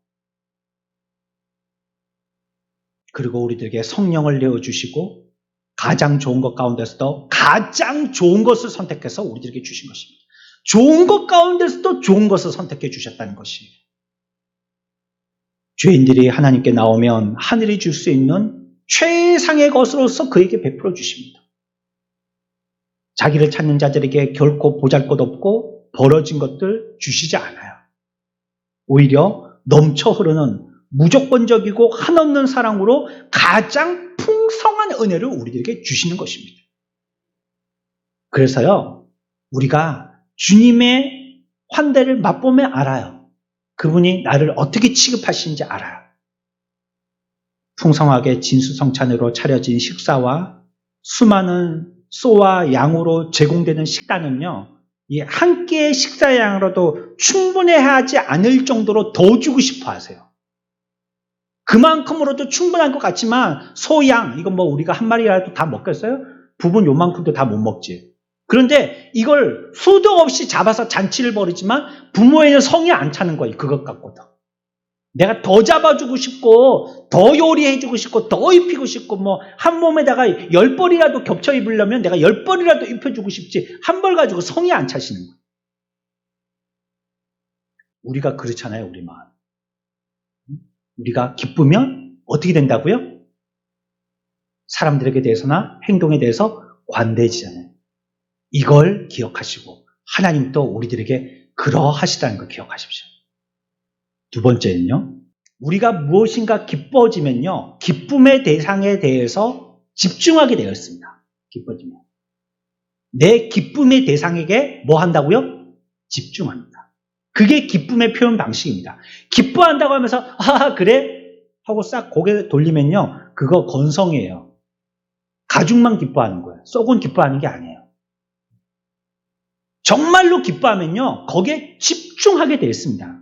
S1: 그리고 우리들에게 성령을 내어주시고 가장 좋은 것 가운데서도 가장 좋은 것을 선택해서 우리들에게 주신 것입니다. 좋은 것 가운데서도 좋은 것을 선택해 주셨다는 것이에요. 죄인들이 하나님께 나오면 하늘이 줄 수 있는 최상의 것으로서 그에게 베풀어 주십니다. 자기를 찾는 자들에게 결코 보잘것없고 벌어진 것들 주시지 않아요. 오히려 넘쳐 흐르는 무조건적이고 한없는 사랑으로 가장 풍성한 은혜를 우리들에게 주시는 것입니다. 그래서요, 우리가 주님의 환대를 맛보면 알아요. 그분이 나를 어떻게 취급하시는지 알아요. 풍성하게 진수성찬으로 차려진 식사와 수많은 쏘와 양으로 제공되는 식단은요, 이 한 끼의 식사양으로도 충분해하지 않을 정도로 더 주고 싶어 하세요. 그만큼으로도 충분한 것 같지만 소양, 이건 뭐 우리가 한 마리라도 다 먹겠어요? 부분 요만큼도 다 못 먹지. 그런데 이걸 수도 없이 잡아서 잔치를 벌이지만 부모에는 성이 안 차는 거예요. 그것 갖고도. 내가 더 잡아주고 싶고 더 요리해주고 싶고 더 입히고 싶고 뭐 한 몸에다가 10벌이라도 겹쳐 입으려면 내가 10벌이라도 입혀주고 싶지 한 벌 가지고 성이 안 차시는 거예요. 우리가 그렇잖아요. 우리 마음. 우리가 기쁘면 어떻게 된다고요? 사람들에게 대해서나 행동에 대해서 관대해지잖아요. 이걸 기억하시고 하나님도 우리들에게 그러하시다는 걸 기억하십시오. 두 번째는요. 우리가 무엇인가 기뻐지면요. 기쁨의 대상에 대해서 집중하게 되어 있습니다. 기뻐지면. 내 기쁨의 대상에게 뭐 한다고요? 집중합니다. 그게 기쁨의 표현 방식입니다. 기뻐한다고 하면서 아 그래? 하고 싹 고개 돌리면요. 그거 건성이에요. 가죽만 기뻐하는 거예요. 속은 기뻐하는 게 아니에요. 정말로 기뻐하면요. 거기에 집중하게 되어 있습니다.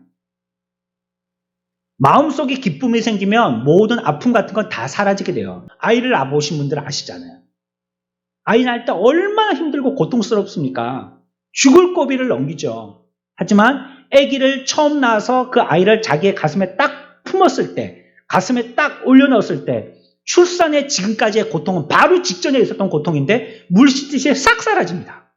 S1: 마음속에 기쁨이 생기면 모든 아픔 같은 건 다 사라지게 돼요. 아이를 낳아보신 분들은 아시잖아요. 아이 낳을 때 얼마나 힘들고 고통스럽습니까? 죽을 고비를 넘기죠. 하지만 아기를 처음 낳아서 그 아이를 자기의 가슴에 딱 품었을 때, 가슴에 딱 올려넣었을 때 출산의 지금까지의 고통은 바로 직전에 있었던 고통인데 물 씻듯이 싹 사라집니다.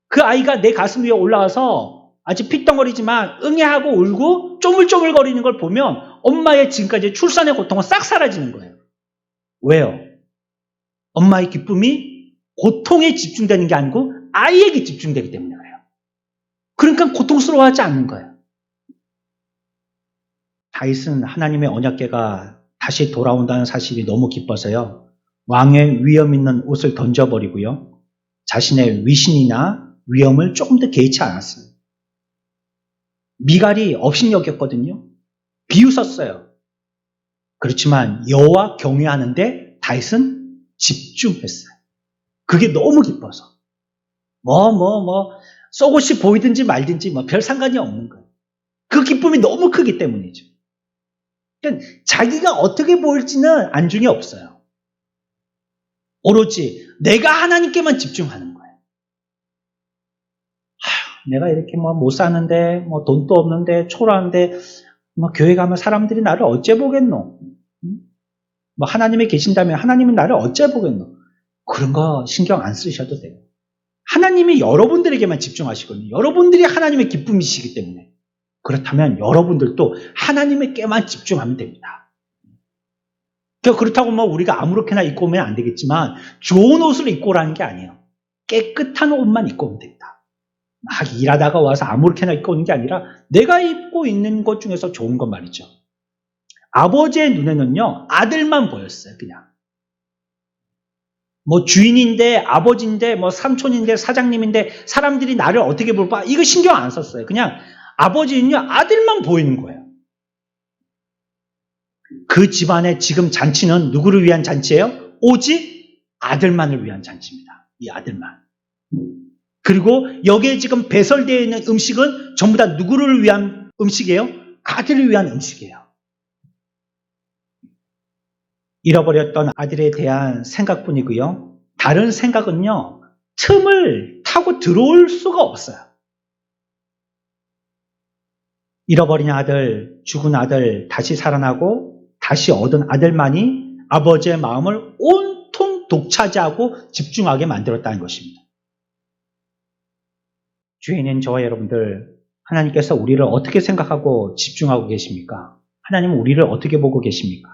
S1: 그 아이가 내 가슴 위에 올라와서 아직 핏덩어리지만 응애하고 울고 쪼물쪼물거리는 걸 보면 엄마의 지금까지 출산의 고통은 싹 사라지는 거예요. 왜요? 엄마의 기쁨이 고통에 집중되는 게 아니고 아이에게 집중되기 때문에 그래요. 그러니까 고통스러워하지 않는 거예요. 다윗은 하나님의 언약궤가 다시 돌아온다는 사실이 너무 기뻐서요. 왕의 위험 있는 옷을 던져버리고요. 자신의 위신이나 위험을 조금 더 개의치 않았어요. 미갈이 업신여겼거든요. 비웃었어요. 그렇지만 여호와 경외하는데 다윗은 집중했어요. 그게 너무 기뻐서. 속옷이 보이든지 말든지 별 상관이 없는 거예요. 그 기쁨이 너무 크기 때문이죠. 그러니까 자기가 어떻게 보일지는 안중에 없어요. 오로지 내가 하나님께만 집중하는 거예요. 내가 이렇게 못 사는데, 돈도 없는데, 초라한데, 교회 가면 사람들이 나를 어째 보겠노? 하나님이 계신다면 하나님이 나를 어째 보겠노? 그런 거 신경 안 쓰셔도 돼요. 하나님이 여러분들에게만 집중하시거든요. 여러분들이 하나님의 기쁨이시기 때문에. 그렇다면 여러분들도 하나님에게만 집중하면 됩니다. 그렇다고 우리가 아무렇게나 입고 오면 안 되겠지만 좋은 옷을 입고 오라는 게 아니에요. 깨끗한 옷만 입고 오면 됩니다. 막 일하다가 와서 아무렇게나 입고 오는 게 아니라 내가 입고 있는 것 중에서 좋은 것 말이죠. 아버지의 눈에는요. 아들만 보였어요. 그냥. 주인인데 아버지인데 삼촌인데 사장님인데 사람들이 나를 어떻게 볼까? 이거 신경 안 썼어요. 그냥 아버지는요. 아들만 보이는 거예요. 그 집안의 지금 잔치는 누구를 위한 잔치예요? 오직 아들만을 위한 잔치입니다. 이 아들만. 그리고 여기에 지금 배설되어 있는 음식은 전부 다 누구를 위한 음식이에요? 아들을 위한 음식이에요. 잃어버렸던 아들에 대한 생각뿐이고요. 다른 생각은요, 틈을 타고 들어올 수가 없어요. 잃어버린 아들, 죽은 아들, 다시 살아나고 다시 얻은 아들만이 아버지의 마음을 온통 독차지하고 집중하게 만들었다는 것입니다. 주에 있는 저와 여러분들, 하나님께서 우리를 어떻게 생각하고 집중하고 계십니까? 하나님은 우리를 어떻게 보고 계십니까?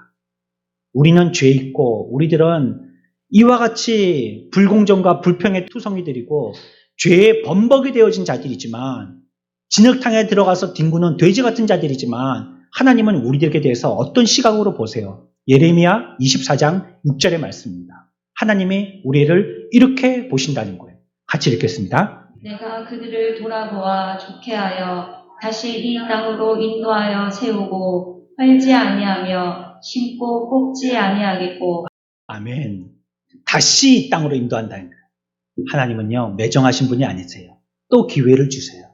S1: 우리는 죄 있고 우리들은 이와 같이 불공정과 불평의 투성이들이고 죄의 범벅이 되어진 자들이지만 진흙탕에 들어가서 뒹구는 돼지 같은 자들이지만 하나님은 우리들에게 대해서 어떤 시각으로 보세요? 예레미야 24장 6절의 말씀입니다. 하나님이 우리를 이렇게 보신다는 거예요. 같이 읽겠습니다.
S2: 내가 그들을 돌아보아 좋게 하여 다시 이 땅으로 인도하여 세우고 헐지 아니하며 심고 뽑지 아니하겠고.
S1: 아멘. 다시 이 땅으로 인도한다는 거예요. 하나님은요, 매정하신 분이 아니세요. 또 기회를 주세요.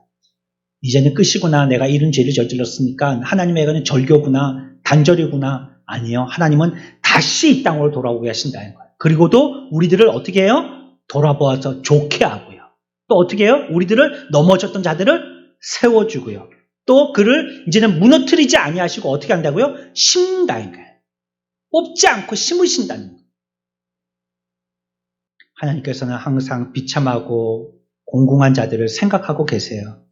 S1: 이제는 끝이구나. 내가 이런 죄를 저질렀으니까 하나님에게는 절교구나, 단절이구나. 아니요. 하나님은 다시 이 땅으로 돌아오게 하신다는 거예요. 그리고도 우리들을 어떻게 해요? 돌아보아서 좋게 하고요. 또 어떻게 해요? 우리들을 넘어졌던 자들을 세워주고요. 또 그를 이제는 무너뜨리지 아니하시고 어떻게 한다고요? 심는다는 거예요. 뽑지 않고 심으신다는 거예요. 하나님께서는 항상 비참하고 공공한 자들을 생각하고 계세요.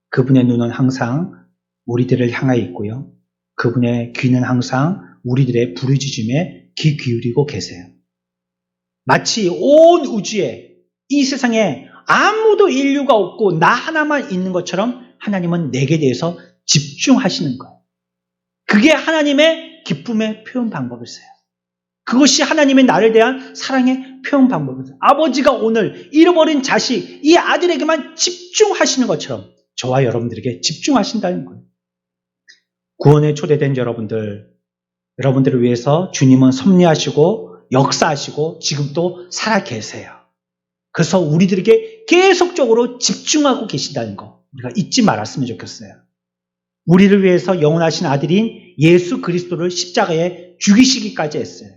S1: 그분의 눈은 항상 우리들을 향하여 있고요. 그분의 귀는 항상 우리들의 부르짖음에 귀 기울이고 계세요. 마치 온 우주에 이 세상에 아무도 인류가 없고 나 하나만 있는 것처럼 하나님은 내게 대해서 집중하시는 거예요. 그게 하나님의 기쁨의 표현 방법이세요. 그것이 하나님의 나를 대한 사랑의 표현 방법이세요. 아버지가 오늘 잃어버린 자식, 이 아들에게만 집중하시는 것처럼 저와 여러분들에게 집중하신다는 거예요. 구원에 초대된 여러분들을 위해서 주님은 섭리하시고 역사하시고 지금도 살아 계세요. 그래서 우리들에게 계속적으로 집중하고 계신다는 거 우리가 잊지 말았으면 좋겠어요. 우리를 위해서 영원하신 아들인 예수 그리스도를 십자가에 죽이시기까지 했어요.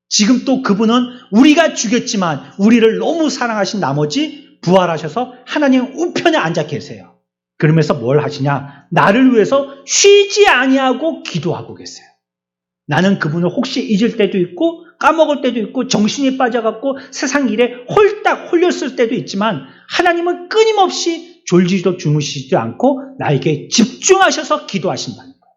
S1: 지금 또 그분은 우리가 죽였지만 우리를 너무 사랑하신 나머지 부활하셔서 하나님 우편에 앉아 계세요. 그러면서 뭘 하시냐? 나를 위해서 쉬지 아니하고 기도하고 계세요. 나는 그분을 혹시 잊을 때도 있고 까먹을 때도 있고 정신이 빠져갖고 세상 일에 홀딱 홀렸을 때도 있지만 하나님은 끊임없이 졸지도 주무시지도 않고 나에게 집중하셔서 기도하신다는 거예요.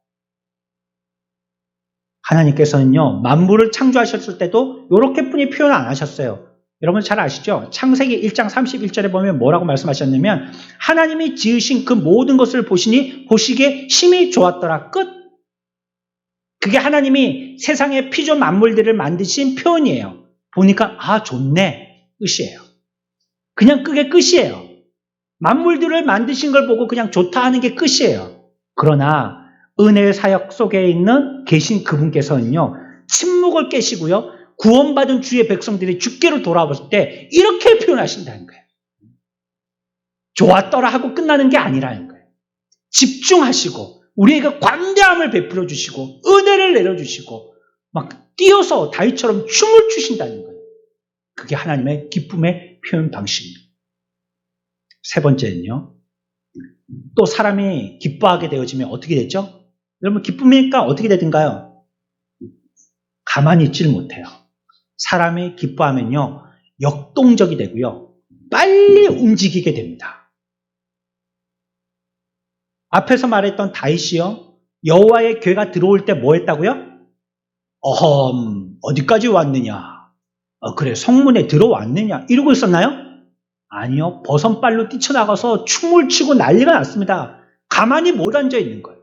S1: 하나님께서는요, 만물을 창조하셨을 때도 이렇게뿐이 표현 안 하셨어요. 여러분 잘 아시죠? 창세기 1장 31절에 보면 뭐라고 말씀하셨냐면 하나님이 지으신 그 모든 것을 보시니 보시기에 심히 좋았더라. 끝. 그게 하나님이 세상의 피조 만물들을 만드신 표현이에요. 보니까 아 좋네. 끝이에요. 그냥 그게 끝이에요. 만물들을 만드신 걸 보고 그냥 좋다 하는 게 끝이에요. 그러나 은혜의 사역 속에 계신 그분께서는요. 침묵을 깨시고요. 구원받은 주의 백성들이 주께로 돌아왔을 때 이렇게 표현하신다는 거예요. 좋았더라 하고 끝나는 게 아니라는 거예요. 집중하시고 우리에게 관대함을 베풀어 주시고 은혜를 내려주시고 막 뛰어서 다윗처럼 춤을 추신다는 거예요. 그게 하나님의 기쁨의 표현 방식입니다. 세 번째는요. 또 사람이 기뻐하게 되어지면 어떻게 되죠? 여러분 기쁨이니까 어떻게 되든가요? 가만히 있지를 못해요. 사람이 기뻐하면요. 역동적이 되고요. 빨리 움직이게 됩니다. 앞에서 말했던 다윗이요. 여호와의 괴가 들어올 때 뭐 했다고요? 어디까지 왔느냐? 그래 성문에 들어왔느냐? 이러고 있었나요? 아니요. 버선발로 뛰쳐나가서 춤을 추고 난리가 났습니다. 가만히 못 앉아 있는 거예요.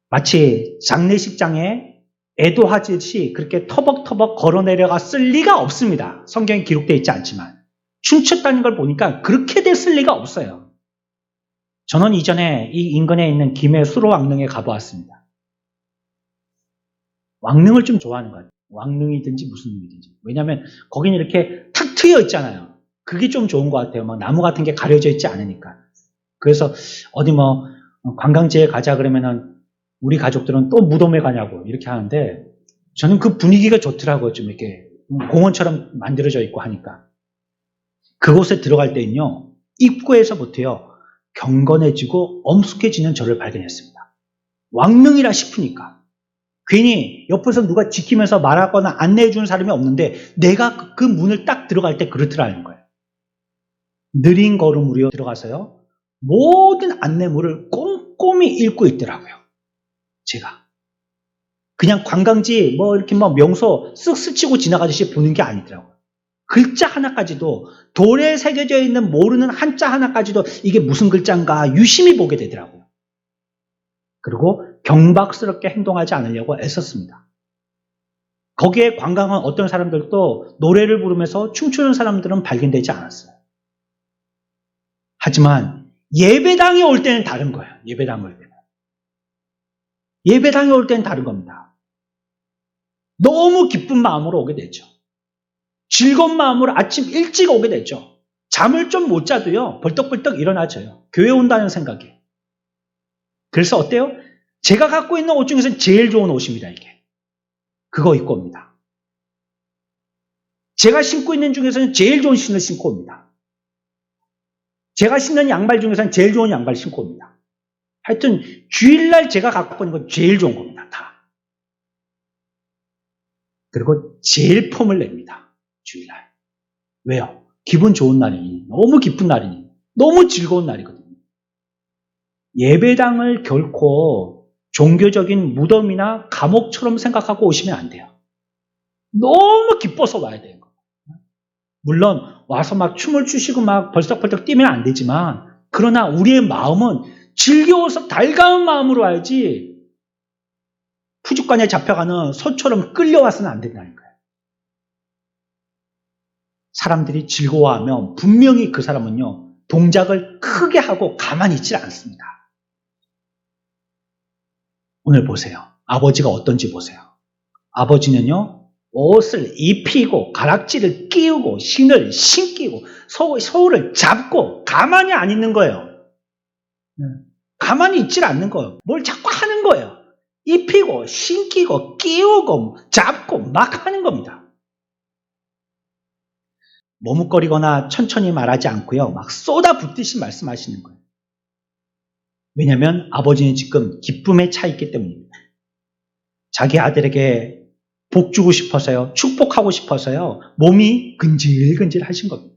S1: 마치 장례식장에 애도하듯이 그렇게 터벅터벅 걸어 내려갔을 리가 없습니다. 성경에 기록되어 있지 않지만 춤췄다는 걸 보니까 그렇게 됐을 리가 없어요. 저는 이전에 이 인근에 있는 김해 수로왕릉에 가보았습니다. 왕릉을 좀 좋아하는 것 같아요. 왕릉이든지 무슨 능이든지. 왜냐하면 거기는 이렇게 탁 트여 있잖아요. 그게 좀 좋은 것 같아요. 막 나무 같은 게 가려져 있지 않으니까. 그래서 어디 뭐 관광지에 가자 그러면은 우리 가족들은 또 무덤에 가냐고 이렇게 하는데 저는 그 분위기가 좋더라고요. 좀 이렇게 공원처럼 만들어져 있고 하니까. 그곳에 들어갈 때는요, 입구에서부터요, 경건해지고 엄숙해지는 저를 발견했습니다. 왕명이라 싶으니까. 괜히 옆에서 누가 지키면서 말하거나 안내해주는 사람이 없는데 내가 그 문을 딱 들어갈 때 그렇더라는 거예요. 느린 걸음으로 들어가서요, 모든 안내물을 꼼꼼히 읽고 있더라고요. 제가. 그냥 관광지 뭐 이렇게 뭐 명소 쓱 스치고 지나가듯이 보는 게 아니더라고요. 글자 하나까지도 돌에 새겨져 있는 모르는 한자 하나까지도 이게 무슨 글자인가 유심히 보게 되더라고요. 그리고 경박스럽게 행동하지 않으려고 애썼습니다. 거기에 관광한 어떤 사람들도 노래를 부르면서 춤추는 사람들은 발견되지 않았어요. 하지만 예배당에 올 때는 다른 거예요. 예배당에 올 때는. 예배당에 올 때는 다른 겁니다. 너무 기쁜 마음으로 오게 되죠. 즐거운 마음으로 아침 일찍 오게 되죠. 잠을 좀 못 자도요. 벌떡벌떡 일어나져요. 교회 온다는 생각에. 그래서 어때요? 제가 갖고 있는 옷 중에서 제일 좋은 옷입니다. 이게. 그거 입고 옵니다. 제가 신고 있는 중에서는 제일 좋은 신을 신고 옵니다. 제가 신는 양말 중에서는 제일 좋은 양말 신고 옵니다. 하여튼 주일날 제가 갖고 있는 건 제일 좋은 겁니다. 다. 그리고 제일 폼을 냅니다. 주일날. 왜요? 기분 좋은 날이니, 너무 기쁜 날이니, 너무 즐거운 날이거든요. 예배당을 결코 종교적인 무덤이나 감옥처럼 생각하고 오시면 안 돼요. 너무 기뻐서 와야 돼요. 물론 와서 막 춤을 추시고 막 벌떡벌떡 뛰면 안 되지만, 그러나 우리의 마음은 즐거워서 달가운 마음으로 와야지 푸주간에 잡혀가는 소처럼 끌려와서는 안 된다는 거예요. 사람들이 즐거워하면 분명히 그 사람은요, 동작을 크게 하고 가만히 있지 않습니다. 오늘 보세요. 아버지가 어떤지 보세요. 아버지는요, 옷을 입히고 가락지를 끼우고 신을 신기고 소를 잡고 가만히 안 있는 거예요. 가만히 있질 않는 거예요. 뭘 자꾸 하는 거예요. 입히고 신기고 끼우고 잡고 막 하는 겁니다. 머뭇거리거나 천천히 말하지 않고요. 막 쏟아붓듯이 말씀하시는 거예요. 왜냐하면 아버지는 지금 기쁨에 차 있기 때문입니다. 자기 아들에게 복 주고 싶어서요. 축복하고 싶어서요. 몸이 근질근질 하신 겁니다.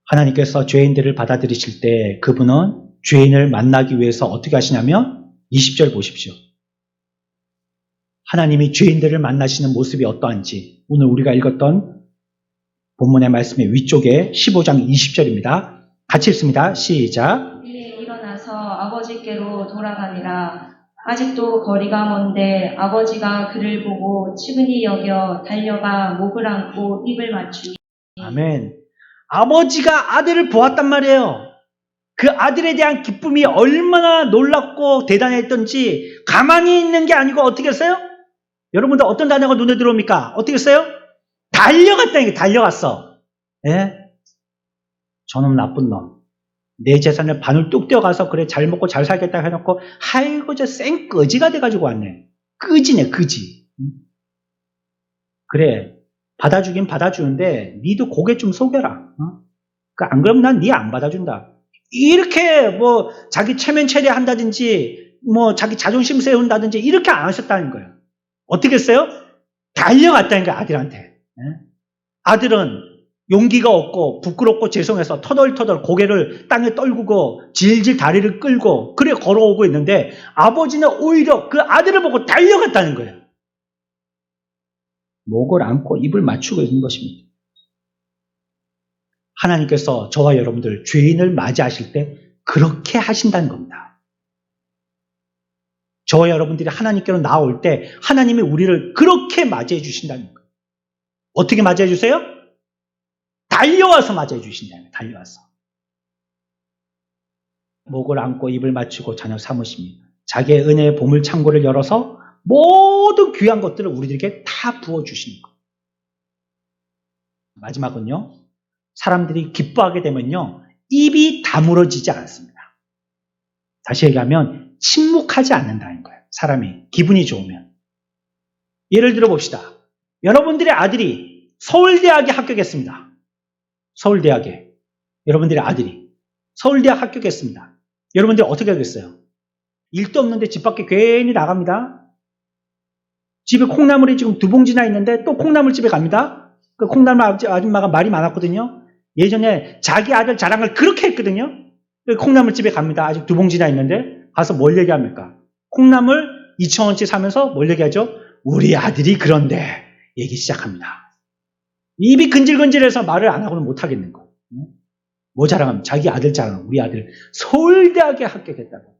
S1: 하나님께서 죄인들을 받아들이실 때 그분은 죄인을 만나기 위해서 어떻게 하시냐면 20절 보십시오. 하나님이 죄인들을 만나시는 모습이 어떠한지 오늘 우리가 읽었던 본문의 말씀의 위쪽에 15장 20절입니다. 같이 읽습니다. 시작.
S2: 이에 일어나서 아버지께로 돌아가니라. 아직도 거리가 먼데 아버지가 그를 보고 측은히 여겨 달려가 목을 안고 입을 맞추니.
S1: 아멘. 아버지가 아들을 보았단 말이에요. 그 아들에 대한 기쁨이 얼마나 놀랍고 대단했던지 가만히 있는 게 아니고 어떻게 했어요? 여러분들 어떤 단어가 눈에 들어옵니까? 어떻게 했어요? 달려갔다는 게 달려갔어. 예? 저놈 나쁜 놈. 내 재산을 반을 뚝 떼어가서 그래 잘 먹고 잘 살겠다 해놓고 아이고 저 생끄지가 돼가지고 왔네. 끄지네 끄지. 그래 받아주긴 받아주는데 니도 고개 좀 속여라. 안 그러면 난 니 안 받아준다. 이렇게 뭐 자기 체면 처리한다든지 뭐 자기 자존심 세운다든지 이렇게 안 하셨다는 거예요. 어떻게 했어요? 달려갔다는 거예요. 아들한테. 아들은 용기가 없고 부끄럽고 죄송해서 터덜터덜 고개를 땅에 떨구고 질질 다리를 끌고 그래 걸어오고 있는데 아버지는 오히려 그 아들을 보고 달려갔다는 거예요. 목을 안고 입을 맞추고 있는 것입니다. 하나님께서 저와 여러분들 죄인을 맞이하실 때 그렇게 하신다는 겁니다. 저와 여러분들이 하나님께로 나올 때 하나님이 우리를 그렇게 맞이해 주신다는 거예요. 어떻게 맞이해 주세요? 달려와서 맞이해 주신다는 거예요. 달려와서. 목을 안고 입을 맞추고 자녀 삼으십니다. 자기의 은혜의 보물 창고를 열어서 모든 귀한 것들을 우리들에게 다 부어주시는 거예요. 마지막은요. 사람들이 기뻐하게 되면요. 입이 다물어지지 않습니다. 다시 얘기하면 침묵하지 않는다는 거예요. 사람이 기분이 좋으면. 예를 들어 봅시다. 여러분들의 아들이 서울대학에 합격했습니다. 서울대학에. 여러분들의 아들이 서울대학 합격했습니다. 여러분들이 어떻게 하겠어요? 일도 없는데 집 밖에 괜히 나갑니다. 집에 콩나물이 지금 2봉지나 있는데 또 콩나물집에 갑니다. 그 콩나물 아줌마가 말이 많았거든요. 예전에 자기 아들 자랑을 그렇게 했거든요. 그 콩나물집에 갑니다. 아직 2봉지나 있는데 가서 뭘 얘기합니까? 콩나물 2,000원치 사면서 뭘 얘기하죠? 우리 아들이 그런데 얘기 시작합니다. 입이 근질근질해서 말을 안 하고는 못 하겠는 거예요. 뭐 자랑하면 자기 아들 자랑, 우리 아들 서울대학에 합격했다고.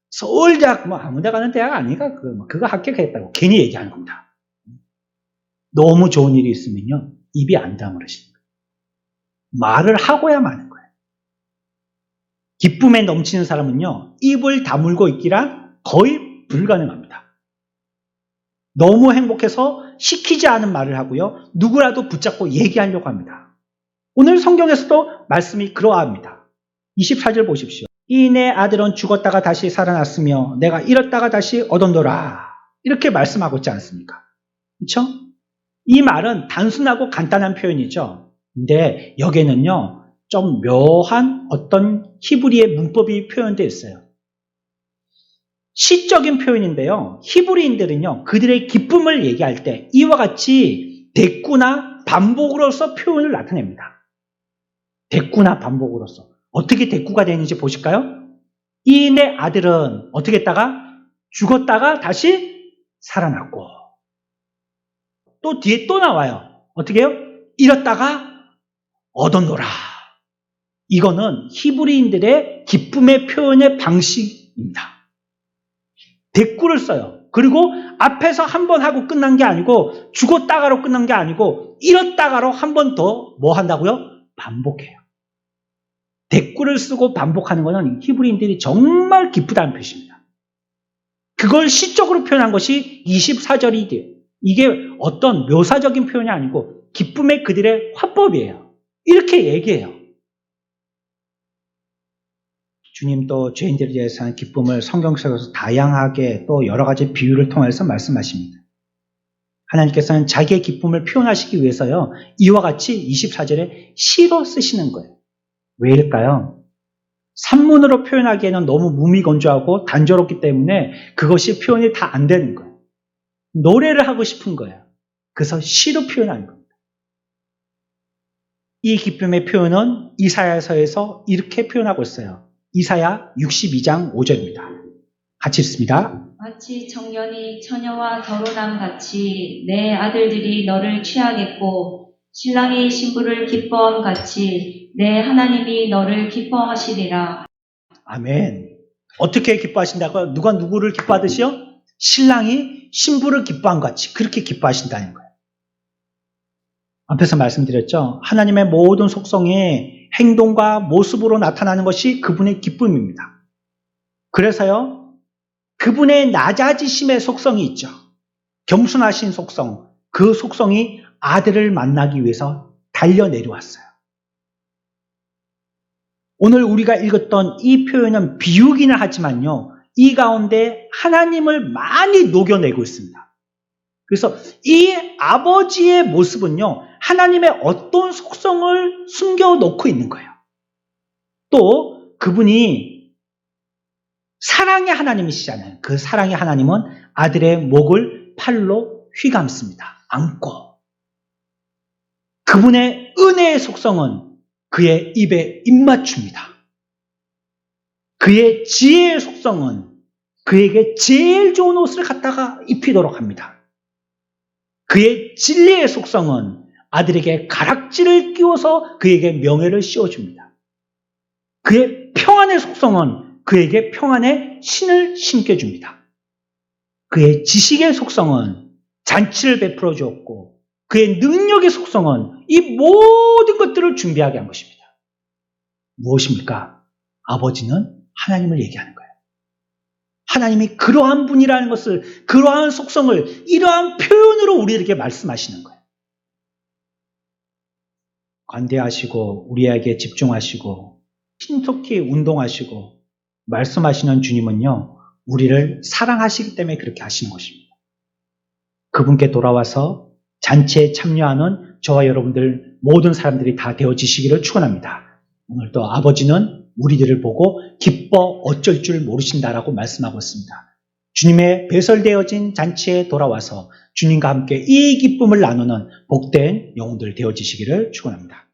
S1: 서울대학 뭐 아무데 가는 대학 아니가 그거 합격했다고 괜히 얘기하는 겁니다. 너무 좋은 일이 있으면요 입이 안 다물어지는 거예요. 말을 하고야 마는 거예요. 기쁨에 넘치는 사람은요 입을 다물고 있기란 거의 불가능합니다. 너무 행복해서 시키지 않은 말을 하고요 누구라도 붙잡고 얘기하려고 합니다. 오늘 성경에서도 말씀이 그러합니다. 24절 보십시오. 이 내 아들은 죽었다가 다시 살아났으며 내가 잃었다가 다시 얻었노라. 이렇게 말씀하고 있지 않습니까? 그렇죠? 이 말은 단순하고 간단한 표현이죠. 근데 여기에는요 좀 묘한 어떤 히브리의 문법이 표현되어 있어요. 시적인 표현인데요. 히브리인들은요 그들의 기쁨을 얘기할 때 이와 같이 대꾸나 반복으로서 표현을 나타냅니다. 대꾸나 반복으로서. 어떻게 대꾸가 되는지 보실까요? 이 내 아들은 어떻게 했다가 죽었다가 다시 살아났고 또 뒤에 또 나와요. 어떻게 해요? 잃었다가 얻었노라. 이거는 히브리인들의 기쁨의 표현의 방식입니다. 대꾸를 써요. 그리고 앞에서 한 번 하고 끝난 게 아니고 죽었다가로 끝난 게 아니고 잃었다가로 한 번 더 뭐 한다고요? 반복해요. 대꾸를 쓰고 반복하는 것은 히브리인들이 정말 기쁘다는 표시입니다. 그걸 시적으로 표현한 것이 24절이 돼요. 이게 어떤 묘사적인 표현이 아니고 기쁨의 그들의 화법이에요. 이렇게 얘기해요. 주님도 죄인들에 대해서 하는 기쁨을 성경 속에서 다양하게 또 여러 가지 비유를 통해서 말씀하십니다. 하나님께서는 자기의 기쁨을 표현하시기 위해서요. 이와 같이 24절에 시로 쓰시는 거예요. 왜일까요? 산문으로 표현하기에는 너무 무미건조하고 단조롭기 때문에 그것이 표현이 다 안 되는 거예요. 노래를 하고 싶은 거예요. 그래서 시로 표현하는 겁니다. 이 기쁨의 표현은 이사야서에서 이렇게 표현하고 있어요. 이사야 62장 5절입니다. 같이 읽습니다.
S2: 마치 청년이 처녀와 결혼함 같이 내 아들들이 너를 취하겠고 신랑이 신부를 기뻐함 같이 내 하나님이 너를 기뻐하시리라.
S1: 아멘. 어떻게 기뻐하신다고요? 누가 누구를 기뻐하듯이요? 신랑이 신부를 기뻐한 같이 그렇게 기뻐하신다는 거예요. 앞에서 말씀드렸죠. 하나님의 모든 속성이 행동과 모습으로 나타나는 것이 그분의 기쁨입니다. 그래서요. 그분의 낮아지심의 속성이 있죠. 겸손하신 속성. 그 속성이 아들을 만나기 위해서 달려 내려왔어요. 오늘 우리가 읽었던 이 표현은 비유기는 하지만요. 이 가운데 하나님을 많이 녹여내고 있습니다. 그래서 이 아버지의 모습은요. 하나님의 어떤 속성을 숨겨놓고 있는 거예요. 또 그분이 사랑의 하나님이시잖아요. 그 사랑의 하나님은 아들의 목을 팔로 휘감습니다. 안고. 그분의 은혜의 속성은 그의 입에 입맞춥니다. 그의 지혜의 속성은 그에게 제일 좋은 옷을 갖다가 입히도록 합니다. 그의 진리의 속성은 아들에게 가락지를 끼워서 그에게 명예를 씌워줍니다. 그의 평안의 속성은 그에게 평안의 신을 심겨줍니다. 그의 지식의 속성은 잔치를 베풀어 주었고 그의 능력의 속성은 이 모든 것들을 준비하게 한 것입니다. 무엇입니까? 아버지는 하나님을 얘기하는 거예요. 하나님이 그러한 분이라는 것을, 그러한 속성을 이러한 표현으로 우리에게 말씀하시는 거예요. 관대하시고 우리에게 집중하시고 신속히 운동하시고 말씀하시는 주님은요, 우리를 사랑하시기 때문에 그렇게 하시는 것입니다. 그분께 돌아와서 잔치에 참여하는 저와 여러분들 모든 사람들이 다 되어지시기를 축원합니다. 오늘도 아버지는 우리들을 보고 기뻐 어쩔 줄 모르신다라고 말씀하고 있습니다. 주님의 배설되어진 잔치에 돌아와서 주님과 함께 이 기쁨을 나누는 복된 영혼들 되어지시기를 축원합니다.